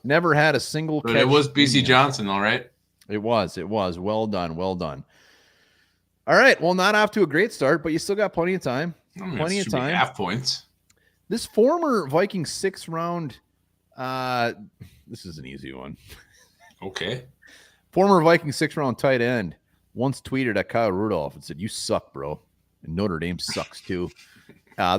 Speaker 1: never had a single catch.
Speaker 2: But it was BC Johnson, all right?
Speaker 1: It was. Well done. All right. Well, not off to a great start, but you still got plenty of time. Plenty of time.
Speaker 2: Half points.
Speaker 1: This former Vikings 6th round. This is an easy one.
Speaker 2: Okay.
Speaker 1: Former Vikings 6th round tight end once tweeted at Kyle Rudolph and said, "You suck, bro." And Notre Dame sucks too.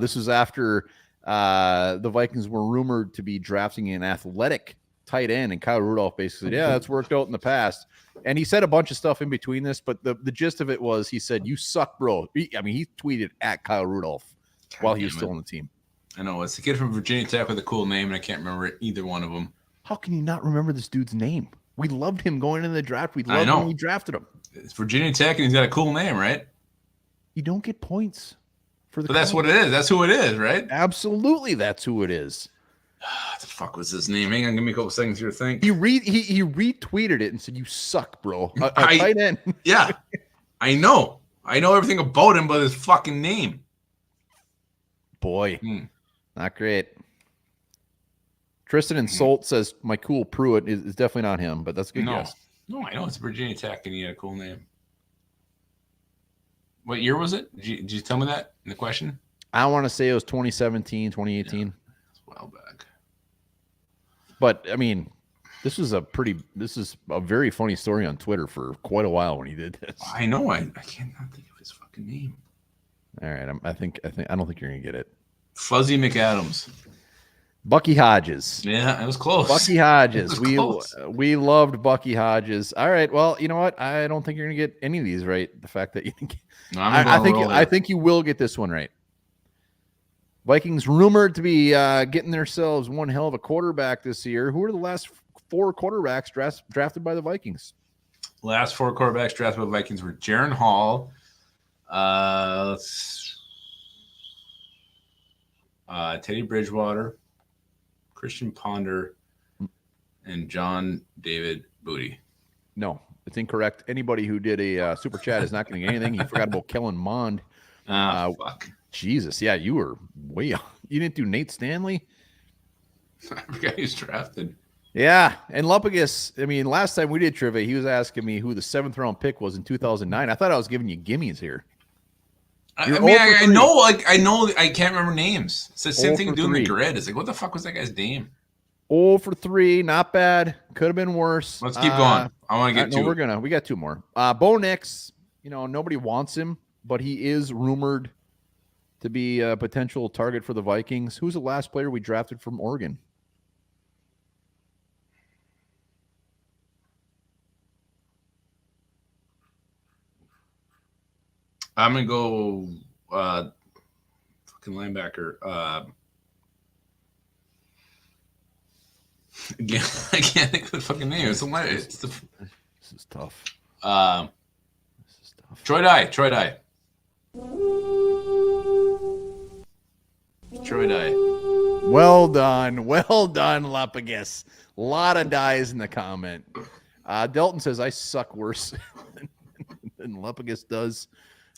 Speaker 1: This was after the Vikings were rumored to be drafting an athletic tight end, and Kyle Rudolph basically said, "Yeah, that's worked out in the past." And he said a bunch of stuff in between this, but the gist of it was he said, "You suck, bro." He tweeted at Kyle Rudolph while he was still on the team.
Speaker 2: I know. It's a kid from Virginia Tech with a cool name, and I can't remember either one of them.
Speaker 1: How can you not remember this dude's name? We loved him going into the draft. We loved him when we drafted him.
Speaker 2: It's Virginia Tech, and he's got a cool name, right?
Speaker 1: You don't get points for the.
Speaker 2: But that's what it is. That's who it is, right?
Speaker 1: Absolutely, that's who it is.
Speaker 2: What the fuck was his name? Hang on, give me a couple seconds here to think.
Speaker 1: He retweeted it and said, "You suck, bro." A tight end.
Speaker 2: Yeah, I know everything about him, but his fucking name.
Speaker 1: Boy, not great. Tristan and Solt says my cool Pruitt is definitely not him, but that's a good guess.
Speaker 2: No, I know it's Virginia Tech, and he had a cool name. What year was it? Did you tell me that in the question?
Speaker 1: I want to say it was 2017, 2018.
Speaker 2: Yeah, that's a while back.
Speaker 1: But I mean, this is a very funny story on Twitter for quite a while when he did this.
Speaker 2: I know. I cannot think of his fucking name.
Speaker 1: All right, I don't think you're gonna get it.
Speaker 2: Fuzzy McAdams.
Speaker 1: Bucky Hodges.
Speaker 2: Yeah, it was close.
Speaker 1: Bucky Hodges. We loved Bucky Hodges. All right. Well, you know what? I don't think you're gonna get any of these right. The fact that you think I think you will get this one right. Vikings rumored to be getting themselves one hell of a quarterback this year. Who are the last 4 quarterbacks drafted by the Vikings?
Speaker 2: Last 4 quarterbacks drafted by the Vikings were Jaron Hall, Teddy Bridgewater, Christian Ponder, and John David Booty.
Speaker 1: No, it's incorrect. Anybody who did a super chat is not going to get anything. You forgot about Kellen Mond.
Speaker 2: Fuck.
Speaker 1: Jesus, yeah, you were way off. You didn't do Nate Stanley?
Speaker 2: I forgot he was drafted.
Speaker 1: Yeah, and Lupagus, I mean, last time we did trivia, he was asking me who the 7th round pick was in 2009. I thought I was giving you gimmies here.
Speaker 2: I know, I can't remember names. It's the same thing doing the grid. It's like, what the fuck was that guy's name?
Speaker 1: 0 for 3, not bad. Could have been worse.
Speaker 2: Let's keep going. I want to get 2.
Speaker 1: We got 2 more. Bo Nix, nobody wants him, but he is rumored to be a potential target for the Vikings. Who's the last player we drafted from Oregon?
Speaker 2: I'm going to go fucking linebacker. Again, I can't think of the fucking name. This
Speaker 1: is tough.
Speaker 2: Troy Dye. Troy Dye.
Speaker 1: Well done, Lupagus. A lot of dies in the comment. Delton says I suck worse than Lupagus does.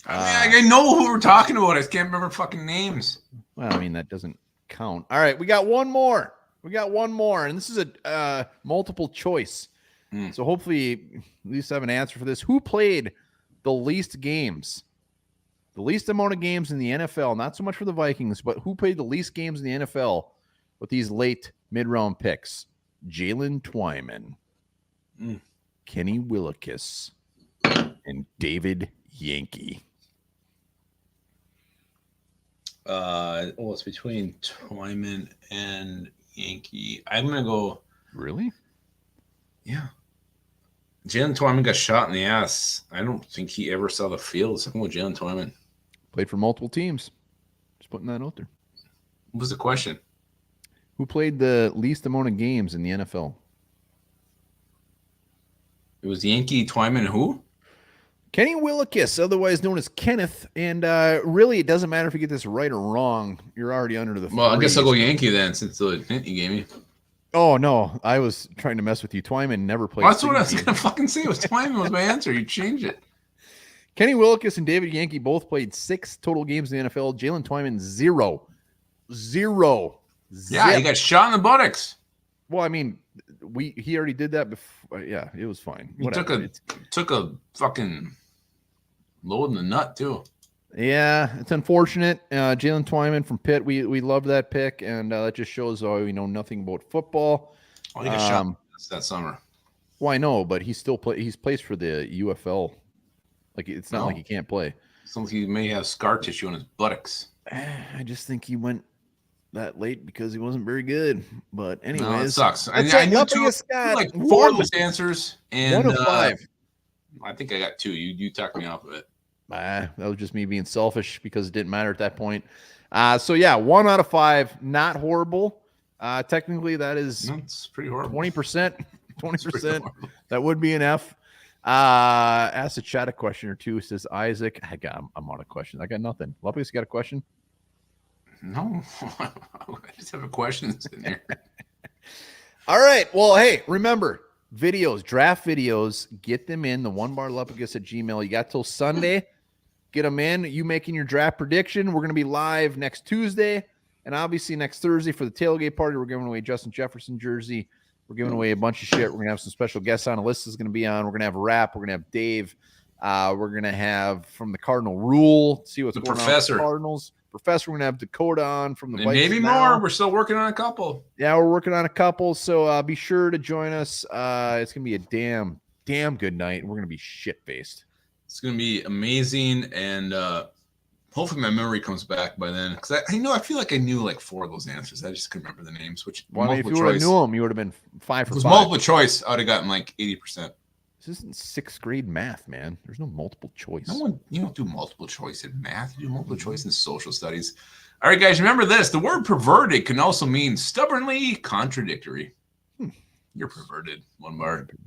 Speaker 2: I know who we're talking about. I just can't remember fucking names.
Speaker 1: Well, I mean that doesn't count. All right, we got one more, and this is a multiple choice. So hopefully, at least have an answer for this. Who played the least games? The least amount of games in the NFL, not so much for the Vikings, but who played the least games in the NFL with these late mid-round picks? Jalen Twyman, Kenny Willekes, and David Yankee.
Speaker 2: It's between Twyman and Yankee. I'm gonna go.
Speaker 1: Really?
Speaker 2: Yeah. Jalen Twyman got shot in the ass. I don't think he ever saw the field. So I'm going with Jalen Twyman.
Speaker 1: Played for multiple teams. Just putting that out there.
Speaker 2: What was the question?
Speaker 1: Who played the least amount of games in the NFL?
Speaker 2: It was Yankee Twyman. Who?
Speaker 1: Kenny Willekes, otherwise known as Kenneth. And really, it doesn't matter if you get this right or wrong. You're already under the.
Speaker 2: Well, I guess I'll go
Speaker 1: threes.
Speaker 2: Yankee then, since the hint you gave me.
Speaker 1: Oh no, I was trying to mess with you. Twyman never played.
Speaker 2: Well, that's what I was
Speaker 1: games.
Speaker 2: gonna fucking say. It was Twyman was my answer. You changed it.
Speaker 1: Kenny Willekes and David Yankee both played 6 total games in the NFL. Jalen Twyman, 0.
Speaker 2: Yeah,
Speaker 1: Zip.
Speaker 2: he got shot in the buttocks.
Speaker 1: Well, I mean, he already did that before. Yeah, it was fine.
Speaker 2: He
Speaker 1: Whatever.
Speaker 2: took a fucking load in the nut too.
Speaker 1: Yeah, it's unfortunate. Jalen Twyman from Pitt, we love that pick, and that just shows why we know nothing about football.
Speaker 2: Oh, he got shot that summer.
Speaker 1: Well, I know, but he still he's plays for the UFL. Like it's not like he can't play.
Speaker 2: Sounds like he may have scar tissue on his buttocks.
Speaker 1: I just think he went that late because he wasn't very good. But anyways,
Speaker 2: No, it sucks.
Speaker 1: That's
Speaker 2: I
Speaker 1: it.
Speaker 2: knew
Speaker 1: Nothing
Speaker 2: two,
Speaker 1: is Scott.
Speaker 2: like 4 of those answers, and
Speaker 1: 1 of 5.
Speaker 2: I think I got 2. You talked me off of it.
Speaker 1: That was just me being selfish because it didn't matter at that point. So yeah, 1 out of 5, not horrible. Technically, that is
Speaker 2: That's pretty horrible.
Speaker 1: 20%. 20%.
Speaker 2: horrible.
Speaker 1: That would be an F. Ask the chat a question or two. Says Isaac. I'm out of questions. I got nothing. Lopez, got a question?
Speaker 2: No, I just have a question in there.
Speaker 1: All right. Well, hey, remember videos, draft videos. Get them in the onebarlupicus@gmail. You got till Sunday. Get them in. You making your draft prediction. We're going to be live next Tuesday, and obviously next Thursday for the tailgate party. We're giving away Justin Jefferson jersey. We're giving away a bunch of shit. We're going to have some special guests on. Alyssa's going to be on. We're going to have a rap. We're going to have Dave. We're going to have from the Cardinal Rule. See what's going on with the Cardinals. Professor, we're going to have Dakota on from the
Speaker 2: And
Speaker 1: Vikings
Speaker 2: maybe
Speaker 1: now.
Speaker 2: more. We're still working on a couple.
Speaker 1: Yeah, we're working on a couple. So be sure to join us. It's going to be a damn good night. We're going to be shit-faced.
Speaker 2: It's going to be amazing. And hopefully my memory comes back by then. Because I feel like I knew like 4 of those answers. I just couldn't remember the names. Which
Speaker 1: Well, if you would have knew them, you would have been 5 for 5.
Speaker 2: If it was multiple choice, I would have gotten like 80%.
Speaker 1: This isn't 6th grade math, man. There's no multiple choice.
Speaker 2: You don't do multiple choice in math. You do multiple choice in social studies. All right, guys, remember this. The word perverted can also mean stubbornly contradictory. You're perverted. One bar.